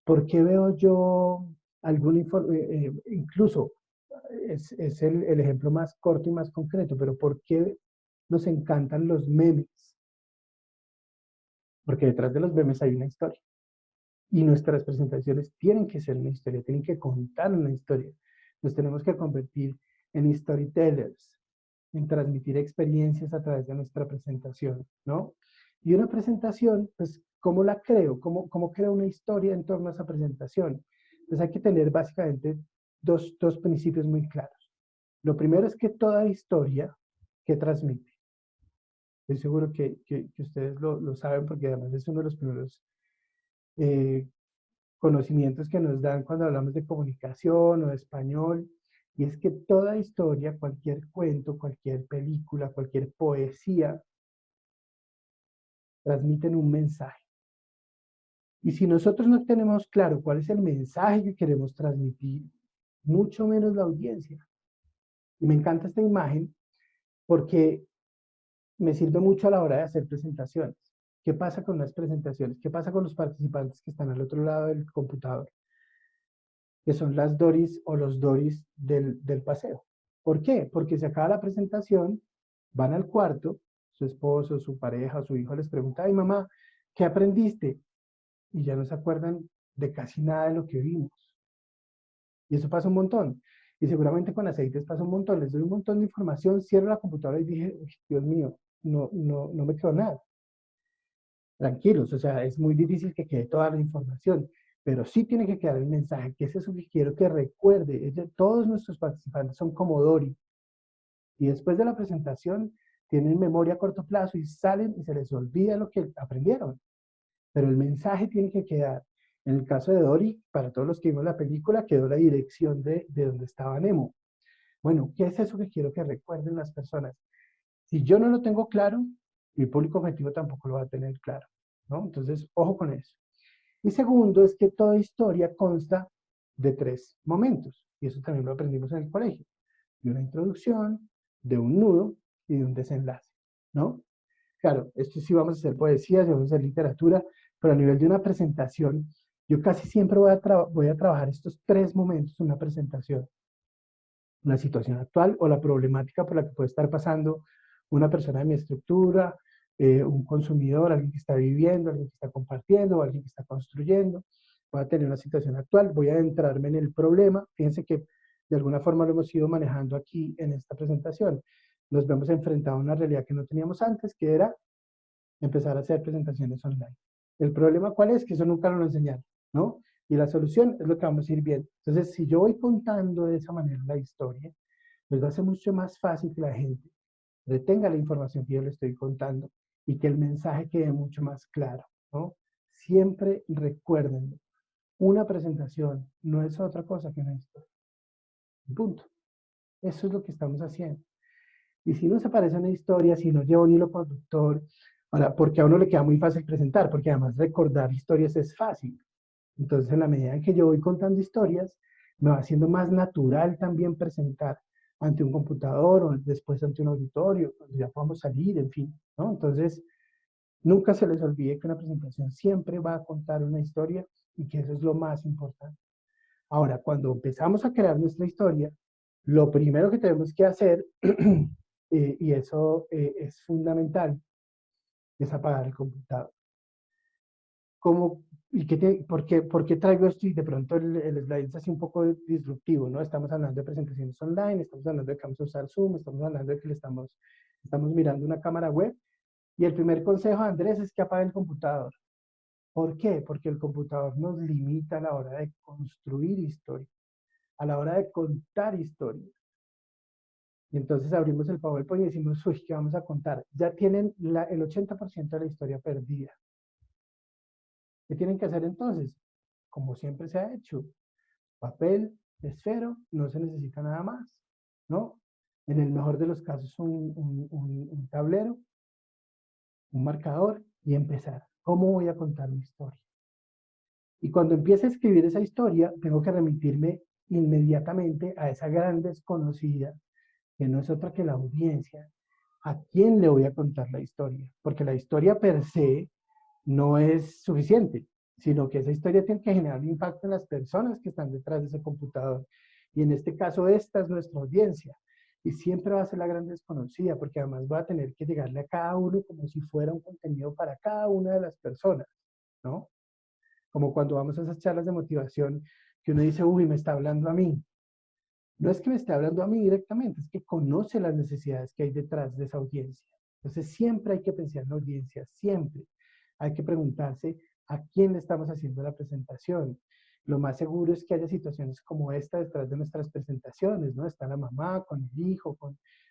[SPEAKER 1] ¿Por qué veo yo algún informe? Incluso es el ejemplo más corto y más concreto, pero ¿por qué nos encantan los memes? Porque detrás de los memes hay una historia. Y nuestras presentaciones tienen que ser una historia, tienen que contar una historia. Nos tenemos que convertir en storytellers, en transmitir experiencias a través de nuestra presentación, ¿no? Y una presentación, pues, ¿cómo la creo? ¿Cómo creo una historia en torno a esa presentación? Pues hay que tener básicamente dos principios muy claros. Lo primero es que toda historia que transmite, estoy seguro que ustedes lo saben porque además es uno de los primeros eh, conocimientos que nos dan cuando hablamos de comunicación o de español, y es que toda historia, cualquier cuento, cualquier película, cualquier poesía, transmiten un mensaje. Y si nosotros no tenemos claro cuál es el mensaje que queremos transmitir, mucho menos la audiencia. Y me encanta esta imagen porque me sirve mucho a la hora de hacer presentaciones. ¿Qué pasa con las presentaciones? ¿Qué pasa con los participantes que están al otro lado del computador? Que son las Doris o los Doris del paseo. ¿Por qué? Porque se acaba la presentación, van al cuarto, su esposo, su pareja, su hijo les pregunta, ay mamá, ¿qué aprendiste? Y ya no se acuerdan de casi nada de lo que vimos. Y eso pasa un montón. Y seguramente con aceites pasa un montón. Les doy un montón de información, cierro la computadora y dije, Dios mío, no me quedó nada. Tranquilos, o sea, es muy difícil que quede toda la información, pero sí tiene que quedar el mensaje, que es eso que quiero que recuerde. Todos nuestros participantes son como Dory, y después de la presentación tienen memoria a corto plazo y salen y se les olvida lo que aprendieron, pero el mensaje tiene que quedar. En el caso de Dory, para todos los que vimos la película, quedó la dirección de donde estaba Nemo. Bueno, ¿qué es eso que quiero que recuerden las personas? Si yo no lo tengo claro, mi público objetivo tampoco lo va a tener claro, ¿no? Entonces, ojo con eso. Y segundo es que toda historia consta de tres momentos, y eso también lo aprendimos en el colegio, de una introducción, de un nudo y de un desenlace, ¿no? Claro, esto sí vamos a hacer poesía, sí vamos a hacer literatura, pero a nivel de una presentación, yo casi siempre voy a trabajar estos tres momentos en una presentación. Una situación actual o la problemática por la que puede estar pasando una persona de mi estructura, un consumidor, alguien que está viviendo, alguien que está compartiendo, o alguien que está construyendo. Voy a tener una situación actual, voy a adentrarme en el problema. Fíjense que de alguna forma lo hemos ido manejando aquí en esta presentación. Nos vemos enfrentados a una realidad que no teníamos antes, que era empezar a hacer presentaciones online. ¿El problema cuál es? Que eso nunca nos lo enseñaron, ¿no? Y la solución es lo que vamos a ir viendo. Entonces, si yo voy contando de esa manera la historia, pues va a ser mucho más fácil que la gente retenga la información que yo le estoy contando y que el mensaje quede mucho más claro, ¿no? Siempre recuerden, una presentación no es otra cosa que una historia. Punto. Eso es lo que estamos haciendo. Y si no se parece a una historia, si no lleva un hilo conductor, ahora, porque a uno le queda muy fácil presentar, porque además recordar historias es fácil. Entonces, en la medida en que yo voy contando historias, me va haciendo más natural también presentar ante un computador o después ante un auditorio, cuando ya podamos salir, en fin, ¿no? Entonces, nunca se les olvide que una presentación siempre va a contar una historia y que eso es lo más importante. Ahora, cuando empezamos a crear nuestra historia, lo primero que tenemos que hacer, y eso es fundamental, es apagar el computador. ¿Cómo, por qué traigo esto? Y de pronto el slide es así un poco disruptivo, ¿no? Estamos hablando de presentaciones online, estamos hablando de que vamos a usar Zoom, estamos hablando de que estamos mirando una cámara web. Y el primer consejo, Andrés, es que apague el computador. ¿Por qué? Porque el computador nos limita a la hora de construir historia, a la hora de contar historia. Y entonces abrimos el PowerPoint y decimos, uy, ¿qué vamos a contar? Ya tienen el 80% de la historia perdida. ¿Qué tienen que hacer entonces? Como siempre se ha hecho, papel, esfero, no se necesita nada más, ¿no? En el mejor de los casos, un tablero, un marcador y empezar. ¿Cómo voy a contar mi historia? Y cuando empiece a escribir esa historia, tengo que remitirme inmediatamente a esa gran desconocida, que no es otra que la audiencia. ¿A quién le voy a contar la historia? Porque la historia per se no es suficiente, sino que esa historia tiene que generar un impacto en las personas que están detrás de ese computador. Y en este caso, esta es nuestra audiencia. Y siempre va a ser la gran desconocida, porque además va a tener que llegarle a cada uno como si fuera un contenido para cada una de las personas, ¿no? Como cuando vamos a esas charlas de motivación, que uno dice, uy, me está hablando a mí. No es que me esté hablando a mí directamente, es que conoce las necesidades que hay detrás de esa audiencia. Entonces siempre hay que pensar en la audiencia, siempre. Hay que preguntarse a quién le estamos haciendo la presentación. Lo más seguro es que haya situaciones como esta detrás de nuestras presentaciones, ¿no? Está la mamá con el hijo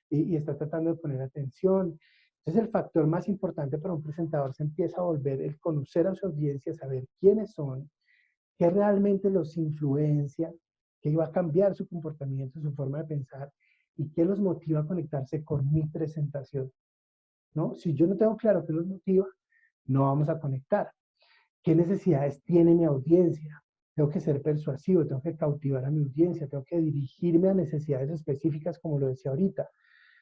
[SPEAKER 1] y está tratando de poner atención. Entonces el factor más importante para un presentador se empieza a volver el conocer a su audiencia, saber quiénes son, qué realmente los influencia, qué iba a cambiar su comportamiento, su forma de pensar y qué los motiva a conectarse con mi presentación, ¿no? Si yo no tengo claro qué los motiva, no vamos a conectar. ¿Qué necesidades tiene mi audiencia? Tengo que ser persuasivo, tengo que cautivar a mi audiencia, tengo que dirigirme a necesidades específicas, como lo decía ahorita.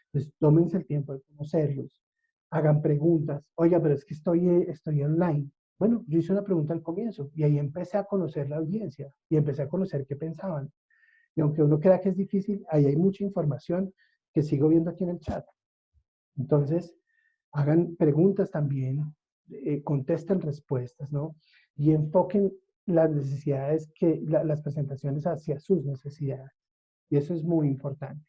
[SPEAKER 1] Entonces, tómense el tiempo de conocerlos, hagan preguntas. Oiga, pero es que estoy online. Bueno, yo hice una pregunta al comienzo y ahí empecé a conocer la audiencia y empecé a conocer qué pensaban. Y aunque uno crea que es difícil, ahí hay mucha información que sigo viendo aquí en el chat. Entonces, hagan preguntas también, contesten respuestas, ¿no? Y enfoquen las necesidades las presentaciones hacia sus necesidades. Y eso es muy importante.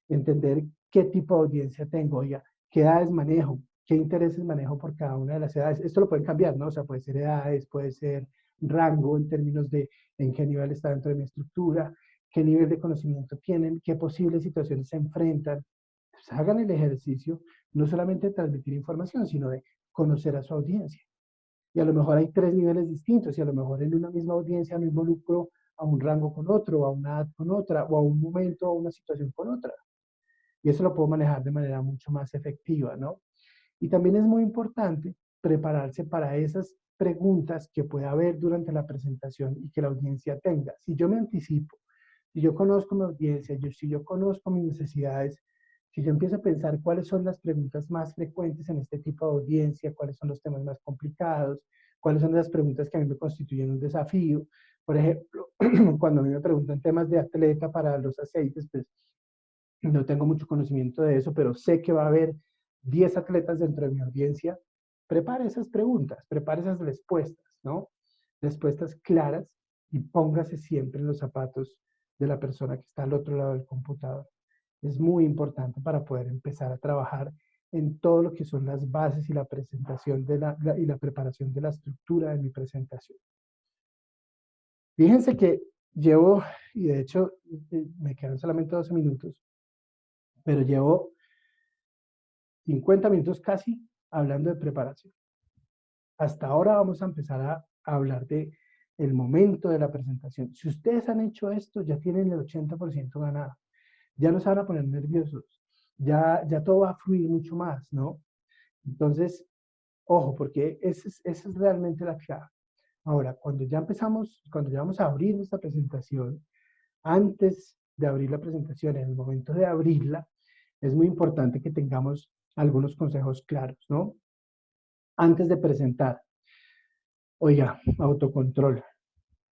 [SPEAKER 1] Entender qué tipo de audiencia tengo, oiga, qué edades manejo, qué intereses manejo por cada una de las edades. Esto lo pueden cambiar, ¿no? O sea, puede ser edades, puede ser rango en términos de en qué nivel está dentro de mi estructura, qué nivel de conocimiento tienen, qué posibles situaciones se enfrentan. Pues hagan el ejercicio, no solamente de transmitir información, sino de conocer a su audiencia. Y a lo mejor hay tres niveles distintos y a lo mejor en una misma audiencia no involucro a un rango con otro, a una edad con otra, o a un momento o una situación con otra. Y eso lo puedo manejar de manera mucho más efectiva, ¿no? Y también es muy importante prepararse para esas preguntas que pueda haber durante la presentación y que la audiencia tenga. Si yo me anticipo, si yo conozco mi audiencia, si yo conozco mis necesidades, si yo empiezo a pensar cuáles son las preguntas más frecuentes en este tipo de audiencia, cuáles son los temas más complicados, cuáles son las preguntas que a mí me constituyen un desafío. Por ejemplo, cuando a mí me preguntan temas de atleta para los aceites, pues no tengo mucho conocimiento de eso, pero sé que va a haber 10 atletas dentro de mi audiencia. Prepare esas preguntas, prepare esas respuestas, ¿no? Respuestas claras y póngase siempre en los zapatos de la persona que está al otro lado del computador. Es muy importante para poder empezar a trabajar en todo lo que son las bases y la presentación y la preparación de la estructura de mi presentación. Fíjense que llevo, y de hecho me quedan solamente 12 minutos, pero llevo 50 minutos casi hablando de preparación. Hasta ahora vamos a empezar a hablar de el momento de la presentación. Si ustedes han hecho esto, ya tienen el 80% ganado. Ya no se van a poner nerviosos. Ya todo va a fluir mucho más, ¿no? Entonces, ojo, porque esa es realmente la clave. Ahora, cuando ya empezamos, cuando ya vamos a abrir nuestra presentación, antes de abrir la presentación, en el momento de abrirla, es muy importante que tengamos algunos consejos claros, ¿no? Antes de presentar, oiga, autocontrol,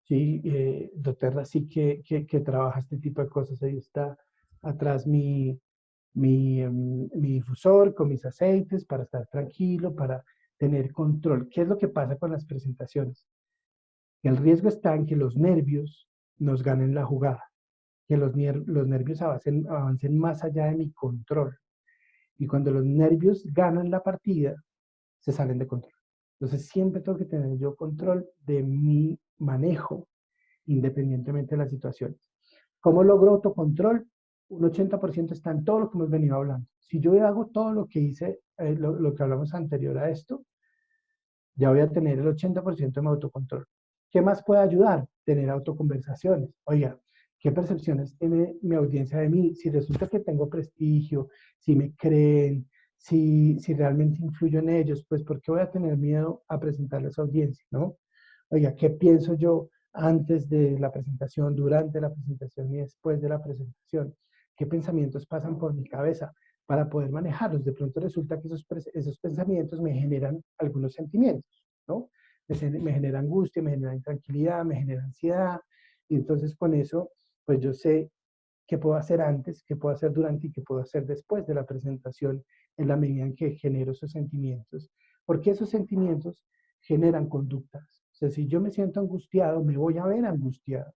[SPEAKER 1] ¿sí? Doterra sí que trabaja este tipo de cosas. Ahí está atrás mi difusor con mis aceites para estar tranquilo, para tener control. ¿Qué es lo que pasa con las presentaciones? El riesgo está en que los nervios nos ganen la jugada, que los nervios avancen más allá de mi control. Y cuando los nervios ganan la partida, se salen de control. Entonces siempre tengo que tener yo control de mi manejo, independientemente de las situaciones. ¿Cómo logro autocontrol? un 80% está en todo lo que hemos venido hablando. Si yo hago todo lo que hice, lo que hablamos anterior a esto, ya voy a tener el 80% de mi autocontrol. ¿Qué más puede ayudar? Tener autoconversaciones. Oiga, ¿qué percepciones tiene mi audiencia de mí? Si resulta que tengo prestigio, si me creen, si realmente influyo en ellos, pues ¿por qué voy a tener miedo a presentarles a audiencia, no? Oiga, ¿qué pienso yo antes de la presentación, durante la presentación y después de la presentación? ¿Qué pensamientos pasan por mi cabeza para poder manejarlos? De pronto resulta que esos pensamientos me generan algunos sentimientos, ¿no? Me genera angustia, me genera intranquilidad, me genera ansiedad. Y entonces con eso, pues yo sé qué puedo hacer antes, qué puedo hacer durante y qué puedo hacer después de la presentación en la medida en que genero esos sentimientos. Porque esos sentimientos generan conductas. O sea, si yo me siento angustiado, me voy a ver angustiado.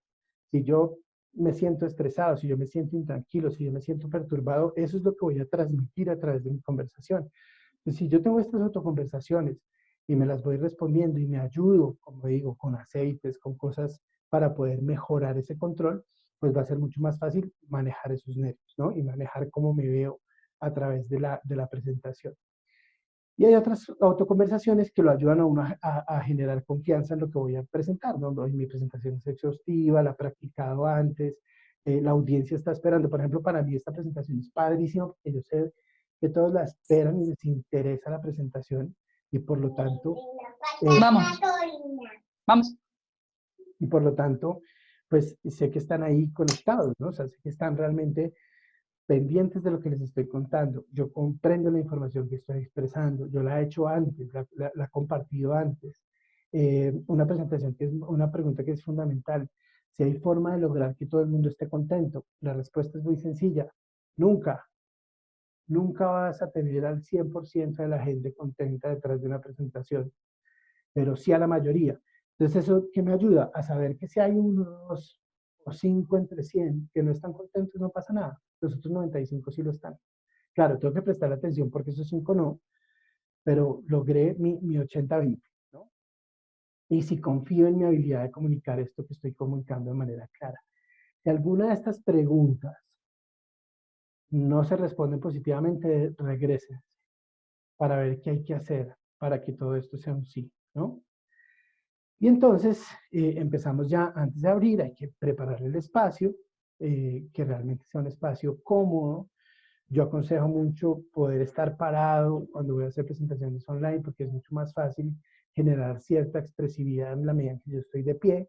[SPEAKER 1] Si yo me siento estresado, si yo me siento intranquilo, si yo me siento perturbado, eso es lo que voy a transmitir a través de mi conversación. Entonces, si yo tengo estas autoconversaciones y me las voy respondiendo y me ayudo, como digo, con aceites, con cosas para poder mejorar ese control, pues va a ser mucho más fácil manejar esos nervios, ¿no? Y manejar cómo me veo a través de la presentación. Y hay otras autoconversaciones que lo ayudan a uno a generar confianza en lo que voy a presentar, ¿no? Mi presentación es exhaustiva, la he practicado antes, la audiencia está esperando. Por ejemplo, para mí esta presentación es padrísima porque yo sé que todos la esperan y les interesa la presentación y por lo tanto...
[SPEAKER 2] Vamos, vamos.
[SPEAKER 1] Y por lo tanto, pues sé que están ahí conectados, ¿no? O sea, sé que están realmente pendientes de lo que les estoy contando. Yo comprendo la información que estoy expresando, yo la he hecho antes, la he compartido antes. Una presentación que es una pregunta que es fundamental. Si hay forma de lograr que todo el mundo esté contento, la respuesta es muy sencilla. Nunca, nunca vas a tener al 100% de la gente contenta detrás de una presentación, pero sí a la mayoría. Entonces, ¿eso qué me ayuda? A saber que si hay unos o 5 entre 100 que no están contentos, no pasa nada. Los otros 95 sí lo están. Claro, tengo que prestar atención porque esos 5 no, pero logré mi 80-20, ¿no? Y si confío en mi habilidad de comunicar esto que estoy comunicando de manera clara. Si alguna de estas preguntas no se responden positivamente, regresen para ver qué hay que hacer para que todo esto sea un sí, ¿no? Y entonces empezamos ya, antes de abrir, hay que preparar el espacio, que realmente sea un espacio cómodo. Yo aconsejo mucho poder estar parado cuando voy a hacer presentaciones online, porque es mucho más fácil generar cierta expresividad en la medida en que yo estoy de pie,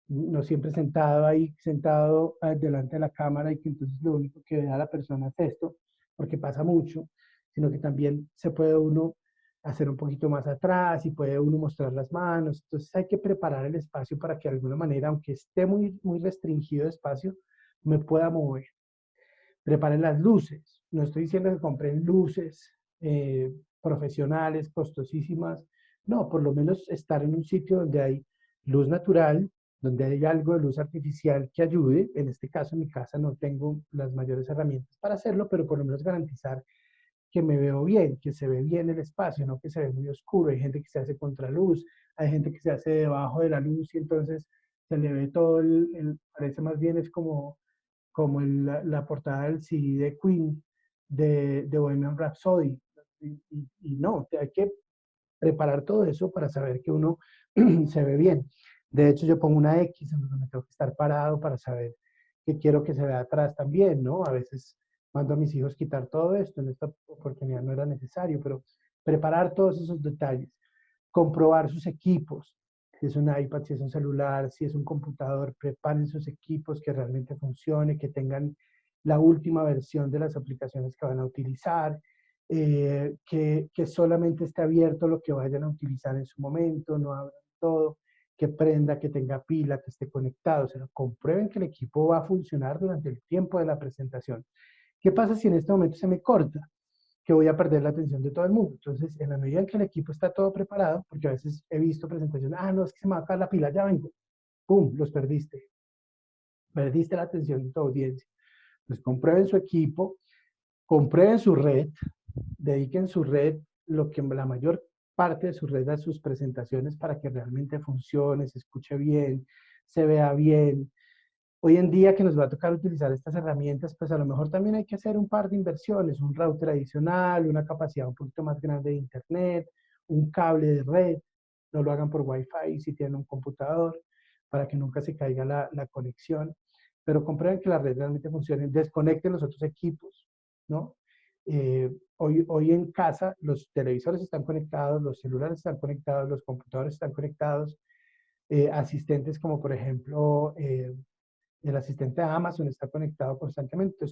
[SPEAKER 1] no siempre sentado ahí, sentado delante de la cámara y que entonces lo único que vea la persona es esto, porque pasa mucho, sino que también se puede uno hacer un poquito más atrás y puede uno mostrar las manos. Entonces hay que preparar el espacio para que de alguna manera, aunque esté muy restringido el espacio, me pueda mover. Preparen las luces. No estoy diciendo que compren luces profesionales, costosísimas. No, por lo menos estar en un sitio donde hay luz natural, donde hay algo de luz artificial que ayude. En este caso, en mi casa no tengo las mayores herramientas para hacerlo, pero por lo menos garantizar que me veo bien, que se ve bien el espacio, no que se ve muy oscuro. Hay gente que se hace contraluz, hay gente que se hace debajo de la luz y entonces se le ve todo parece más bien es como la portada del CD de Queen de Bohemian Rhapsody. Y no, hay que preparar todo eso para saber que uno se ve bien. De hecho, yo pongo una X en donde me tengo que estar parado para saber que quiero que se vea atrás también, ¿no? A veces mando a mis hijos quitar todo esto, en esta oportunidad no era necesario, pero preparar todos esos detalles, comprobar sus equipos, si es un iPad, si es un celular, si es un computador, preparen sus equipos que realmente funcione, que tengan la última versión de las aplicaciones que van a utilizar, que solamente esté abierto lo que vayan a utilizar en su momento, no abran todo, que prenda, que tenga pila, que esté conectado, o sea, comprueben que el equipo va a funcionar durante el tiempo de la presentación. ¿Qué pasa si en este momento se me corta? Que voy a perder la atención de todo el mundo. Entonces, en la medida en que el equipo está todo preparado, porque a veces he visto presentaciones, no, es que se me va a acabar la pila, ya vengo, ¡pum!, los perdiste. Perdiste la atención de tu audiencia. Entonces, comprueben su equipo, comprueben su red, dediquen su red, lo que la mayor parte de su red a sus presentaciones para que realmente funcione, se escuche bien, se vea bien. Hoy en día que nos va a tocar utilizar estas herramientas, pues a lo mejor también hay que hacer un par de inversiones, un router adicional, una capacidad un poquito más grande de internet, un cable de red, no lo hagan por Wi-Fi si tienen un computador, para que nunca se caiga la conexión, pero comprueben que la red realmente funcione, desconecten los otros equipos, ¿no? Hoy en casa los televisores están conectados, los celulares están conectados, los computadores están conectados, asistentes como por ejemplo el asistente de Amazon está conectado constantemente,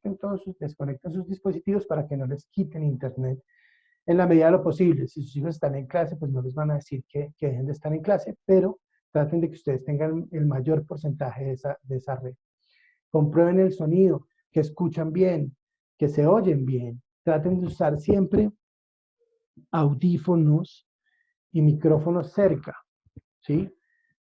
[SPEAKER 1] entonces desconecten sus dispositivos para que no les quiten internet en la medida de lo posible. Si sus hijos están en clase, pues no les van a decir que dejen de estar en clase, pero traten de que ustedes tengan el mayor porcentaje de esa red. Comprueben el sonido, que escuchan bien, que se oyen bien. Traten de usar siempre audífonos y micrófonos cerca, ¿sí?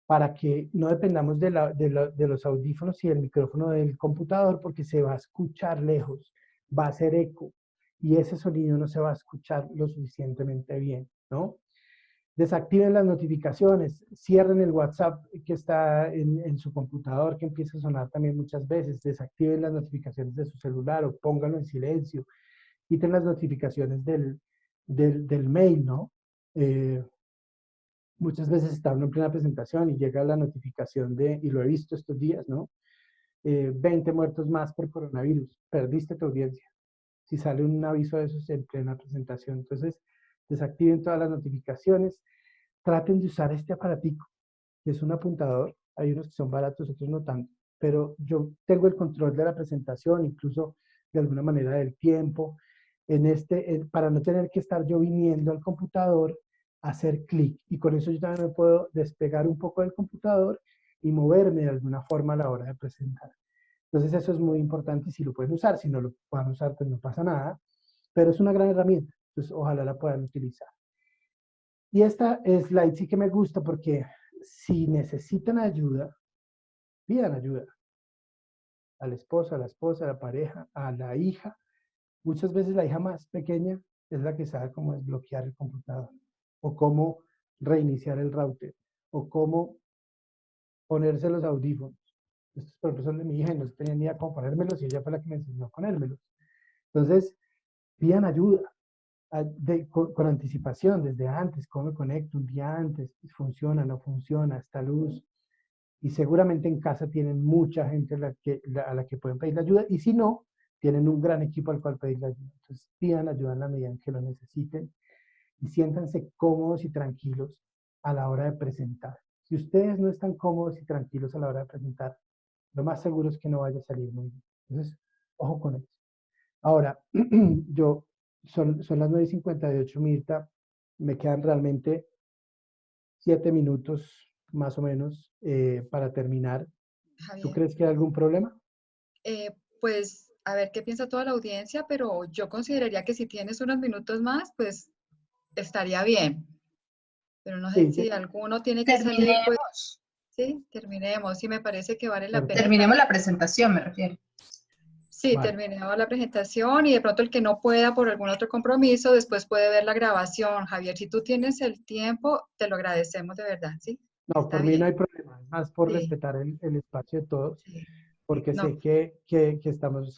[SPEAKER 1] Para que no dependamos de los audífonos y el micrófono del computador porque se va a escuchar lejos, va a hacer eco y ese sonido no se va a escuchar lo suficientemente bien, ¿no? Desactiven las notificaciones, cierren el WhatsApp que está en su computador que empieza a sonar también muchas veces, desactiven las notificaciones de su celular o pónganlo en silencio, quiten las notificaciones del mail, ¿no? Muchas veces está uno en plena presentación y llega la notificación y lo he visto estos días, ¿no? 20 muertos más por coronavirus, perdiste tu audiencia. Si sale un aviso de esos en plena presentación, entonces desactiven todas las notificaciones, traten de usar este aparatico, que es un apuntador, hay unos que son baratos, otros no tanto, pero yo tengo el control de la presentación, incluso de alguna manera del tiempo, para no tener que estar yo viniendo al computador a hacer clic. Y con eso yo también me puedo despegar un poco del computador y moverme de alguna forma a la hora de presentar. Entonces eso es muy importante y si lo pueden usar, si no lo pueden usar, pues no pasa nada, pero es una gran herramienta, entonces ojalá la puedan utilizar. Y esta slide sí que me gusta porque si necesitan ayuda, pidan ayuda al esposo, a la esposa, a la pareja, a la hija. Muchas veces la hija más pequeña es la que sabe cómo desbloquear el computador o cómo reiniciar el router o cómo ponerse los audífonos. Estos por ejemplo son de mi hija y no tenía ni idea cómo ponérmelos y ella fue la que me enseñó a ponérmelos. Entonces, pidan ayuda con anticipación desde antes, cómo me conecto un día antes, funciona, no funciona, está luz. Y seguramente en casa tienen mucha gente a la que pueden pedir ayuda y si no, tienen un gran equipo al cual pedir ayuda. Entonces, pidan ayuda en la medida en que lo necesiten y siéntanse cómodos y tranquilos a la hora de presentar. Si ustedes no están cómodos y tranquilos a la hora de presentar, lo más seguro es que no vaya a salir muy bien. Entonces, ojo con eso. Ahora, son las 9:58, Mirta, me quedan realmente 7 minutos más o menos para terminar. ¿Tú
[SPEAKER 2] Javier,
[SPEAKER 1] crees que hay algún problema?
[SPEAKER 2] pues a ver qué piensa toda la audiencia, pero yo consideraría que si tienes unos minutos más, pues estaría bien. Pero no sé
[SPEAKER 1] Sí,
[SPEAKER 2] si alguno tiene que salir, pues sí, terminemos. Sí, me parece que vale la pena.
[SPEAKER 1] perfecto.
[SPEAKER 3] Terminemos la presentación, me refiero.
[SPEAKER 2] Sí,
[SPEAKER 1] Vale,
[SPEAKER 2] terminemos la presentación y de pronto el que no pueda por algún otro compromiso, después puede ver la grabación. Javier, si tú tienes el tiempo, te lo agradecemos de verdad, ¿sí?
[SPEAKER 1] no,
[SPEAKER 2] Está
[SPEAKER 1] por mí no
[SPEAKER 2] bien.
[SPEAKER 1] hay problema, es más por
[SPEAKER 2] Sí,
[SPEAKER 1] respetar el espacio de todos,
[SPEAKER 2] sí.
[SPEAKER 1] porque
[SPEAKER 2] No,
[SPEAKER 1] sé que estamos,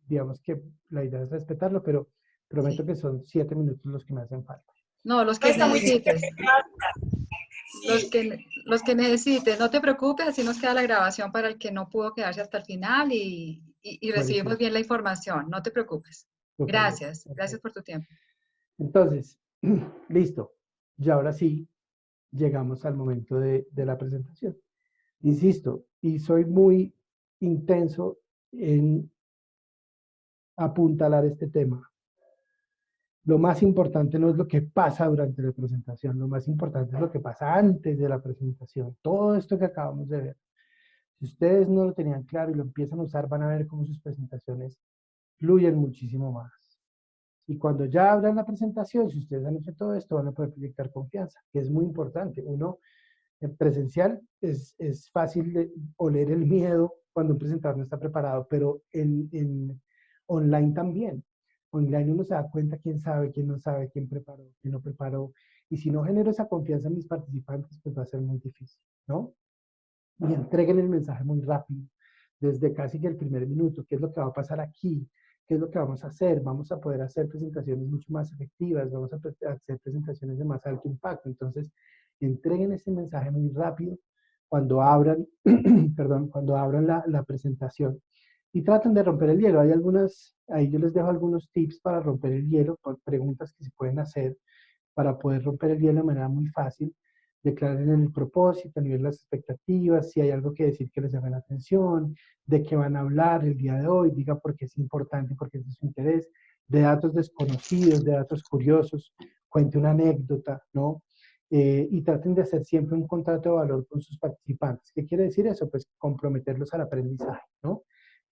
[SPEAKER 1] digamos que la idea es respetarlo, pero prometo
[SPEAKER 2] sí.
[SPEAKER 1] que son 7 minutos los que me hacen falta.
[SPEAKER 2] No, los
[SPEAKER 3] No
[SPEAKER 2] que
[SPEAKER 3] está muy
[SPEAKER 2] necesites.
[SPEAKER 3] sí.
[SPEAKER 2] Los que necesites, no te preocupes, así nos queda la grabación para el que no pudo quedarse hasta el final y recibimos
[SPEAKER 1] Buenísimo,
[SPEAKER 2] bien la información, no te preocupes.
[SPEAKER 1] súper bien,
[SPEAKER 2] Gracias, gracias
[SPEAKER 1] perfecto.
[SPEAKER 2] por tu tiempo.
[SPEAKER 1] Entonces, listo, y ahora sí, llegamos al momento de la presentación. Insisto, y soy muy intenso en apuntalar este tema. Lo más importante no es lo que pasa durante la presentación, lo más importante es lo que pasa antes de la presentación. Todo esto que acabamos de ver. Si ustedes no lo tenían claro y lo empiezan a usar, van a ver cómo sus presentaciones fluyen muchísimo más. Y cuando ya abran la presentación, si ustedes han hecho todo esto, van a poder proyectar confianza, que es muy importante. Uno en presencial es fácil de oler el miedo cuando un presentador no está preparado, pero en online también. Online uno se da cuenta quién sabe, quién no sabe, quién preparó, quién no preparó. Y si no genero esa confianza en mis participantes, pues va a ser muy difícil, ¿no? y entreguen el mensaje muy rápido, desde casi que el primer minuto, qué es lo que va a pasar aquí, qué es lo que vamos a hacer, vamos a poder hacer presentaciones mucho más efectivas, vamos a hacer presentaciones de más alto impacto, entonces entreguen ese mensaje muy rápido cuando abran, perdón, cuando abran la presentación y traten de romper el hielo. Hay algunas, ahí yo les dejo algunos tips para romper el hielo, preguntas que se pueden hacer para poder romper el hielo de manera muy fácil. Declaren el propósito, a nivel de las expectativas, si hay algo que decir que les llame la atención, de qué van a hablar el día de hoy, diga por qué es importante y por qué es de su interés, de datos desconocidos, de datos curiosos, cuente una anécdota, ¿no? Y traten de hacer siempre un contrato de valor con sus participantes. ¿Qué quiere decir eso? Pues comprometerlos al aprendizaje, ¿no?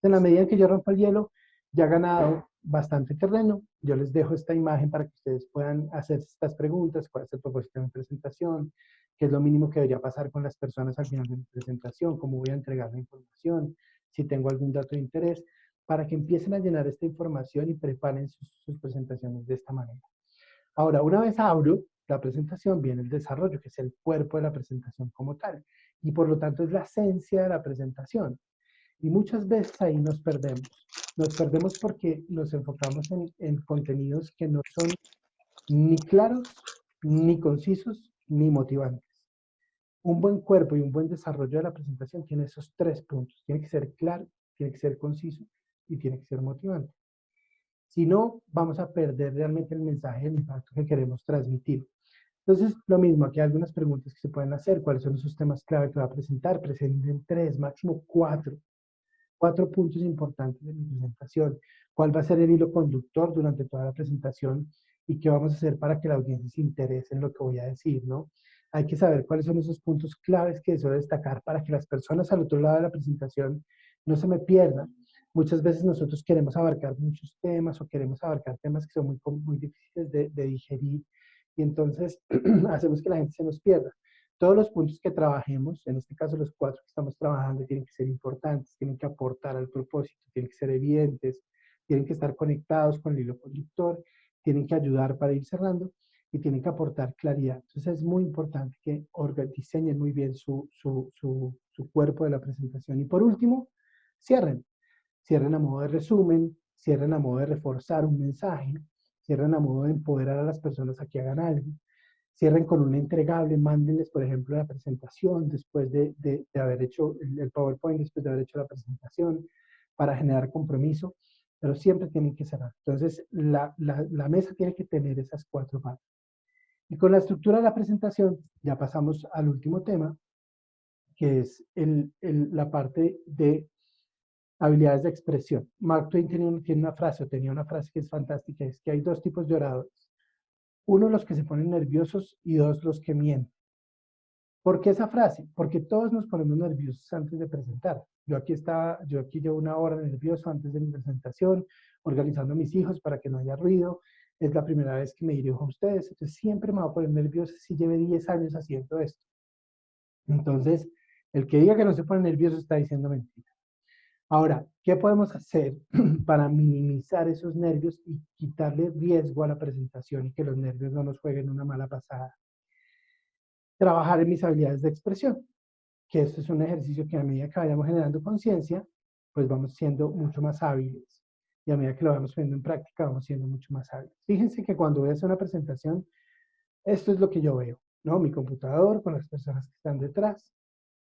[SPEAKER 1] En la medida en que yo rompa el hielo, ya he ganado bastante terreno. Yo les dejo esta imagen para que ustedes puedan hacer estas preguntas, cuál es el propósito de mi presentación, qué es lo mínimo que debería pasar con las personas al final de mi presentación, cómo voy a entregar la información, si tengo algún dato de interés, para que empiecen a llenar esta información y preparen sus presentaciones de esta manera. Ahora, una vez abro la presentación, viene el desarrollo, que es el cuerpo de la presentación como tal, y por lo tanto es la esencia de la presentación. Y muchas veces ahí nos perdemos. Nos perdemos porque nos enfocamos en contenidos que no son ni claros, ni concisos, ni motivantes. Un buen cuerpo y un buen desarrollo de la presentación tiene esos 3 puntos. Tiene que ser claro, tiene que ser conciso y tiene que ser motivante. Si no, vamos a perder realmente el mensaje, el impacto que queremos transmitir. Entonces, lo mismo, aquí hay algunas preguntas que se pueden hacer. ¿Cuáles son esos temas clave que va a presentar? Presenten 3, máximo 4. 4 puntos importantes de mi presentación. ¿Cuál va a ser el hilo conductor durante toda la presentación? ¿Y qué vamos a hacer para que la audiencia se interese en lo que voy a decir, ¿no? Hay que saber cuáles son esos puntos claves que deseo destacar para que las personas al otro lado de la presentación no se me pierdan. Muchas veces nosotros queremos abarcar muchos temas o queremos abarcar temas que son muy difíciles de digerir y entonces hacemos que la gente se nos pierda. Todos los puntos que trabajemos, en este caso los 4 que estamos trabajando, tienen que ser importantes, tienen que aportar al propósito, tienen que ser evidentes, tienen que estar conectados con el hilo conductor, tienen que ayudar para ir cerrando y tienen que aportar claridad. Entonces es muy importante que diseñen muy bien su cuerpo de la presentación. Y por último, cierren. Cierren a modo de resumen, cierren a modo de reforzar un mensaje, cierren a modo de empoderar a las personas a que hagan algo. Cierren con un entregable, mándenles, por ejemplo, la presentación después de haber hecho el PowerPoint, después de haber hecho la presentación, para generar compromiso, pero siempre tienen que cerrar. Entonces, la mesa tiene que tener esas 4 partes. Y con la estructura de la presentación, ya pasamos al último tema, que es la parte de habilidades de expresión. Mark Twain tenía una frase, o tenía una frase que es fantástica, es que hay 2 tipos de oradores. 1, los que se ponen nerviosos y 2, los que mienten. ¿Por qué esa frase? Porque todos nos ponemos nerviosos antes de presentar. Yo aquí llevo 1 hora nervioso antes de mi presentación, organizando a mis hijos para que no haya ruido. Es la primera vez que me dirijo a ustedes, entonces siempre me voy a poner nervioso si lleve 10 años haciendo esto. Entonces, el que diga que no se pone nervioso está diciendo mentira. Ahora, ¿qué podemos hacer para minimizar esos nervios y quitarle riesgo a la presentación y que los nervios no nos jueguen una mala pasada? Trabajar en mis habilidades de expresión, que esto es un ejercicio que a medida que vayamos generando conciencia, pues vamos siendo mucho más hábiles. Y a medida que lo vamos poniendo en práctica, vamos siendo mucho más hábiles. Fíjense que cuando voy a hacer una presentación, esto es lo que yo veo, ¿no? Mi computador con las personas que están detrás.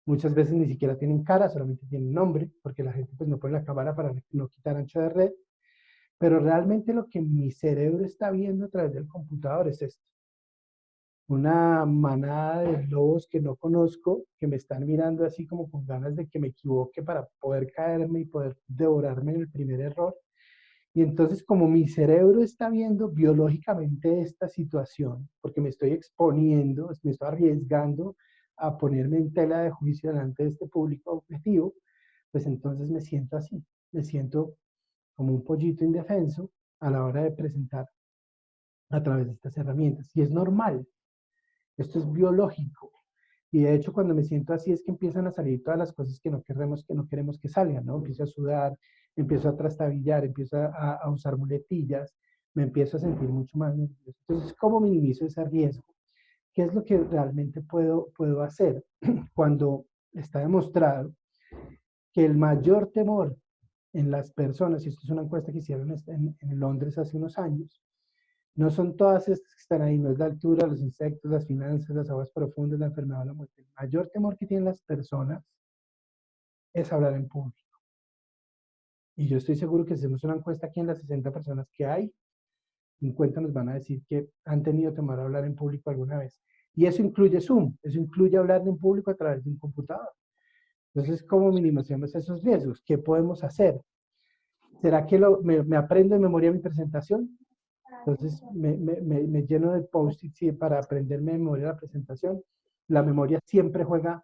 [SPEAKER 1] Muchas veces ni siquiera tienen cara, solamente tienen nombre, porque la gente pues no pone la cámara para no quitar ancho de red. Pero realmente lo que mi cerebro está viendo a través del computador es esto. Una manada de lobos que no conozco, que me están mirando así como con ganas de que me equivoque para poder caerme y poder devorarme en el primer error. Y entonces, como mi cerebro está viendo biológicamente esta situación, porque me estoy exponiendo, me estoy arriesgando a ponerme en tela de juicio delante de este público objetivo, pues entonces me siento así, me siento como un pollito indefenso a la hora de presentar a través de estas herramientas. Y es normal, esto es biológico. Y de hecho, cuando me siento así es que empiezan a salir todas las cosas que no queremos que salgan, ¿no? Empiezo a sudar, empiezo a trastabillar, empiezo a usar muletillas, me empiezo a sentir mucho más nervioso. Entonces, ¿cómo minimizo ese riesgo? ¿Qué es lo que realmente puedo hacer? Cuando está demostrado que el mayor temor en las personas, y esto es una encuesta que hicieron en Londres hace unos años, no son todas estas que están ahí, no es la altura, los insectos, las finanzas, las aguas profundas, la enfermedad o la muerte. El mayor temor que tienen las personas es hablar en público. Y yo estoy seguro que si hacemos una encuesta aquí en las 60 personas que hay, 50 nos van a decir que han tenido temor a hablar en público alguna vez. Y eso incluye Zoom, eso incluye hablar en público a través de un computador. Entonces, ¿cómo minimizamos esos riesgos? ¿Qué podemos hacer? ¿Será que me aprendo de memoria mi presentación? Entonces, me lleno de post-its para aprenderme de memoria la presentación. La memoria siempre juega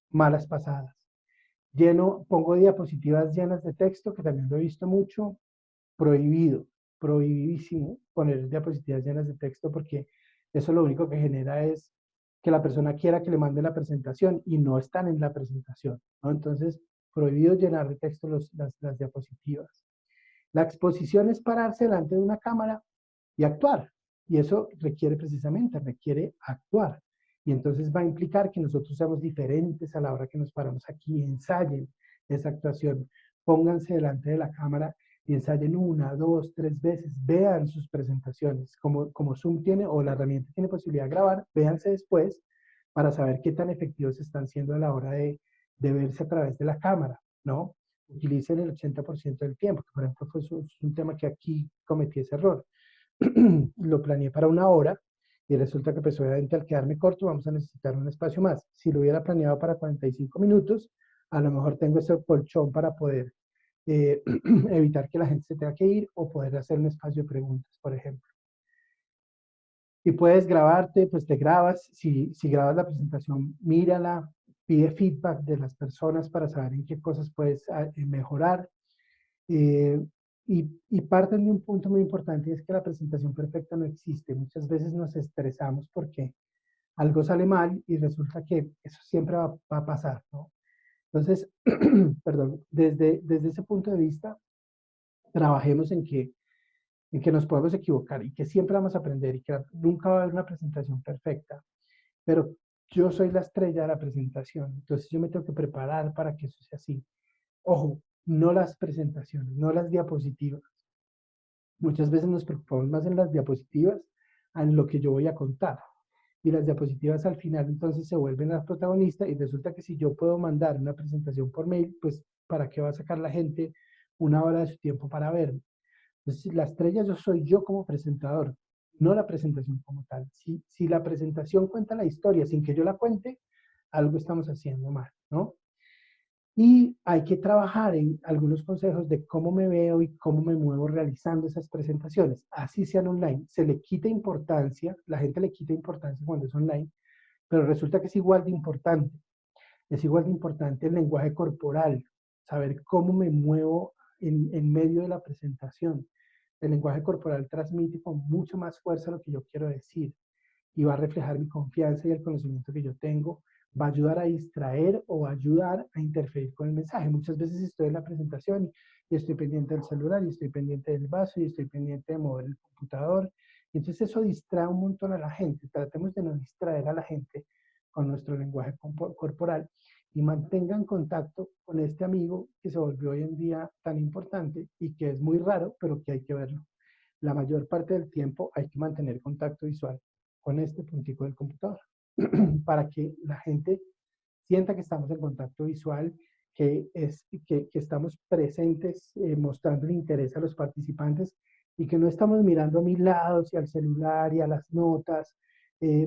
[SPEAKER 1] malas pasadas. Pongo diapositivas llenas de texto, que también lo he visto mucho. Prohibido, prohibidísimo poner diapositivas llenas de texto, porque eso lo único que genera es que la persona quiera que le mande la presentación y no están en la presentación, ¿no? Entonces, prohibido llenar de texto las diapositivas. La exposición es pararse delante de una cámara y actuar. Y eso requiere actuar. Y entonces va a implicar que nosotros seamos diferentes a la hora que nos paramos aquí, ensayen esa actuación, pónganse delante de la cámara y ensayen 1, 2, 3 veces, vean sus presentaciones, como Zoom tiene o la herramienta tiene posibilidad de grabar, véanse después para saber qué tan efectivos están siendo a la hora de verse a través de la cámara, ¿no? Utilicen el 80% del tiempo, que por ejemplo fue un tema que aquí cometí ese error. Lo planeé para 1 hora y resulta que pues obviamente al quedarme corto vamos a necesitar un espacio más. Si lo hubiera planeado para 45 minutos, a lo mejor tengo ese colchón para poder evitar que la gente se tenga que ir o poder hacer un espacio de preguntas, por ejemplo. Si puedes grabarte, pues te grabas. Si grabas la presentación, mírala, pide feedback de las personas para saber en qué cosas puedes mejorar. Y parten de un punto muy importante, y es que la presentación perfecta no existe. Muchas veces nos estresamos porque algo sale mal y resulta que eso siempre va a pasar, ¿no? Entonces, perdón, desde ese punto de vista, trabajemos en que nos podemos equivocar y que siempre vamos a aprender y que nunca va a haber una presentación perfecta. Pero yo soy la estrella de la presentación, entonces yo me tengo que preparar para que eso sea así. Ojo, no las presentaciones, no las diapositivas. Muchas veces nos preocupamos más en las diapositivas, en lo que yo voy a contar. Y las diapositivas al final entonces se vuelven las protagonistas y resulta que si yo puedo mandar una presentación por mail, pues ¿para qué va a sacar la gente 1 hora de su tiempo para verme? Entonces la estrella yo soy yo como presentador, no la presentación como tal. Si la presentación cuenta la historia sin que yo la cuente, algo estamos haciendo mal, ¿no? Y hay que trabajar en algunos consejos de cómo me veo y cómo me muevo realizando esas presentaciones, así sean online. Se le quita importancia, la gente le quita importancia cuando es online, pero resulta que es igual de importante. Es igual de importante el lenguaje corporal, saber cómo me muevo en medio de la presentación. El lenguaje corporal transmite con mucho más fuerza lo que yo quiero decir y va a reflejar mi confianza y el conocimiento que yo tengo, va a ayudar a distraer o va a ayudar a interferir con el mensaje. Muchas veces estoy en la presentación y estoy pendiente del celular y estoy pendiente del vaso y estoy pendiente de mover el computador. Y entonces eso distrae un montón a la gente. Tratemos de no distraer a la gente con nuestro lenguaje corporal y mantengan contacto con este amigo que se volvió hoy en día tan importante y que es muy raro, pero que hay que verlo. La mayor parte del tiempo hay que mantener contacto visual con este puntico del computador para que la gente sienta que estamos en contacto visual, que estamos presentes, mostrando el interés a los participantes y que no estamos mirando a mis lados y al celular y a las notas,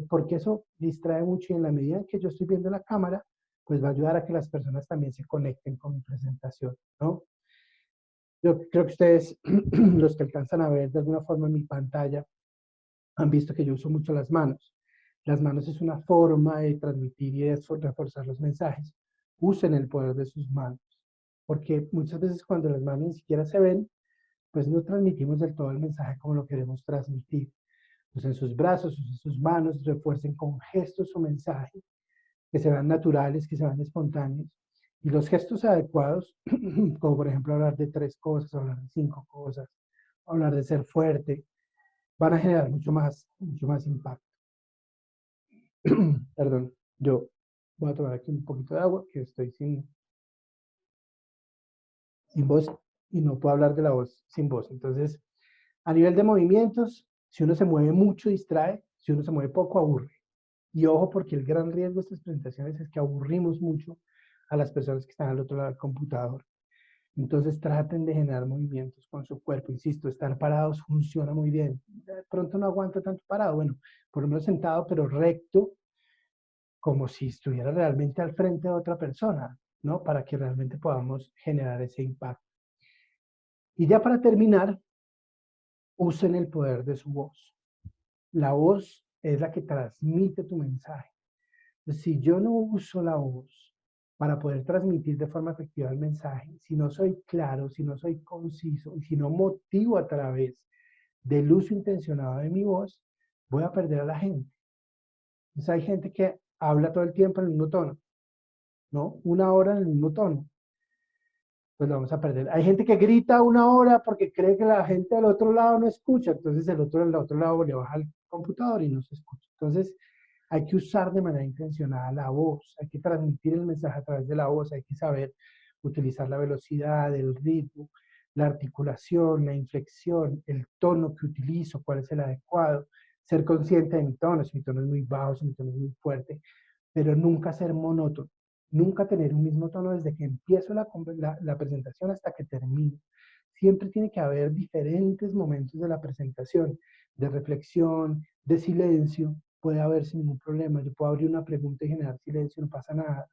[SPEAKER 1] porque eso distrae mucho y en la medida en que yo estoy viendo la cámara, pues va a ayudar a que las personas también se conecten con mi presentación, ¿no? Yo creo que ustedes, los que alcanzan a ver de alguna forma en mi pantalla, han visto que yo uso mucho las manos. Las manos es una forma de transmitir y de reforzar los mensajes. Usen el poder de sus manos, porque muchas veces cuando las manos ni siquiera se ven, pues no transmitimos del todo el mensaje como lo queremos transmitir. Usen sus brazos, usen sus manos, refuercen con gestos su mensaje, que se vean naturales, que se vean espontáneos. Y los gestos adecuados, como por ejemplo hablar de 3 cosas, hablar de 5 cosas, hablar de ser fuerte, van a generar mucho más impacto. Perdón, yo Voy a tomar aquí un poquito de agua, que estoy sin voz y no puedo hablar de la voz sin voz. Entonces, a nivel de movimientos, si uno se mueve mucho, distrae, si uno se mueve poco, aburre. Y ojo, porque el gran riesgo de estas presentaciones es que aburrimos mucho a las personas que están al otro lado del computador. Entonces traten de generar movimientos con su cuerpo. Insisto, estar parados funciona muy bien. De pronto no aguanta tanto parado, bueno, por lo menos sentado, pero recto, como si estuviera realmente al frente de otra persona, ¿no? Para que realmente podamos generar ese impacto. Y ya para terminar, usen el poder de su voz. La voz es la que transmite tu mensaje. Si yo no uso la voz para poder transmitir de forma efectiva el mensaje, si no soy claro, si no soy conciso y si no motivo a través del uso intencionado de mi voz, voy a perder a la gente. Entonces hay gente que habla todo el tiempo en el mismo tono, ¿no? Una hora en el mismo tono, pues lo vamos a perder. Hay gente que grita una hora porque cree que la gente del otro lado no escucha, entonces el otro del otro lado le baja el computador y no se escucha. Entonces hay que usar de manera intencionada la voz, hay que transmitir el mensaje a través de la voz, hay que saber utilizar la velocidad, el ritmo, la articulación, la inflexión, el tono que utilizo, cuál es el adecuado, ser consciente de mi tono, si mi tono es muy bajo, si mi tono es muy fuerte, pero nunca ser monótono, nunca tener un mismo tono desde que empiezo la presentación hasta que termino. Siempre tiene que haber diferentes momentos de la presentación, de reflexión, de silencio, puede haber sin ningún problema. Yo puedo abrir una pregunta y generar silencio, no pasa nada.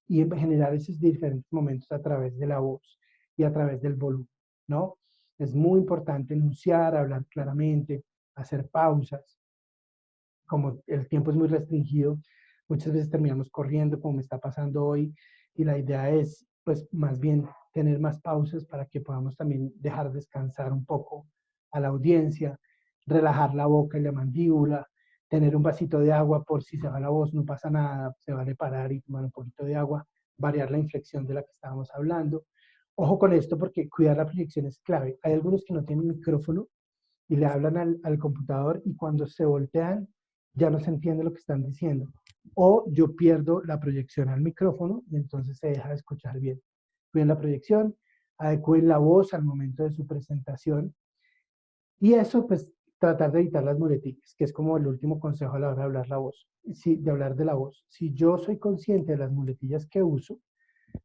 [SPEAKER 1] Y generar esos diferentes momentos a través de la voz y a través del volumen, ¿no? Es muy importante enunciar, hablar claramente, hacer pausas. Como el tiempo es muy restringido, muchas veces terminamos corriendo como me está pasando hoy y la idea es pues más bien tener más pausas para que podamos también dejar descansar un poco a la audiencia, relajar la boca y la mandíbula, tener un vasito de agua por si se va la voz, no pasa nada, se vale parar y tomar un poquito de agua, variar la inflexión de la que estábamos hablando. Ojo con esto porque cuidar la proyección es clave. Hay algunos que no tienen micrófono y le hablan al computador y cuando se voltean ya no se entiende lo que están diciendo. O yo pierdo la proyección al micrófono y entonces se deja de escuchar bien. Cuiden la proyección, adecúen la voz al momento de su presentación y eso pues tratar de evitar las muletillas, que es como el último consejo a la hora de hablar la voz, de hablar de la voz. Si yo soy consciente de las muletillas que uso,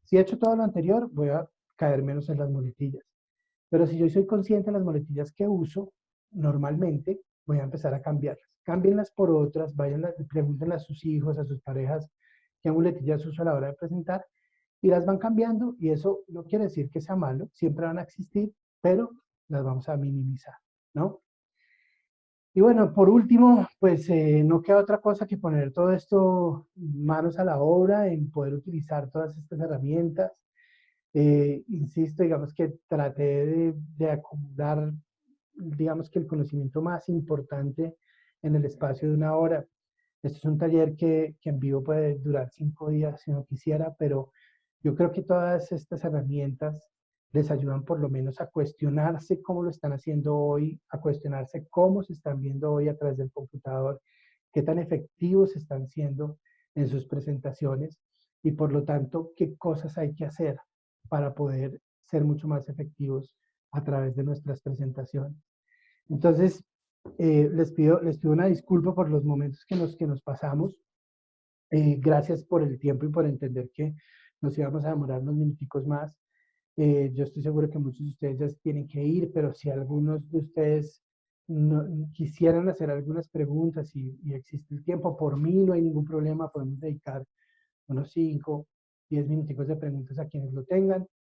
[SPEAKER 1] si he hecho todo lo anterior, voy a caer menos en las muletillas. Pero si yo soy consciente de las muletillas que uso, normalmente voy a empezar a cambiarlas. Cámbienlas por otras, pregúntenle a sus hijos, a sus parejas, qué muletillas uso a la hora de presentar, y las van cambiando, y eso no quiere decir que sea malo, siempre van a existir, pero las vamos a minimizar, ¿no? Y bueno, por último, pues no queda otra cosa que poner todo esto manos a la obra en poder utilizar todas estas herramientas. Insisto, digamos que traté de acumular, digamos que el conocimiento más importante en el espacio de una hora. Este es un taller que en vivo puede durar 5 días si no quisiera, pero yo creo que todas estas herramientas les ayudan por lo menos a cuestionarse cómo lo están haciendo hoy, a cuestionarse cómo se están viendo hoy a través del computador, qué tan efectivos están siendo en sus presentaciones y por lo tanto qué cosas hay que hacer para poder ser mucho más efectivos a través de nuestras presentaciones. Entonces, les pido una disculpa por los momentos que nos pasamos. Gracias por el tiempo y por entender que nos íbamos a demorar unos minuticos más. Yo estoy seguro que muchos de ustedes ya tienen que ir, pero si algunos de ustedes quisieran hacer algunas preguntas y existe el tiempo, por mí no hay ningún problema, podemos dedicar unos 5, 10 minuticos de preguntas a quienes lo tengan.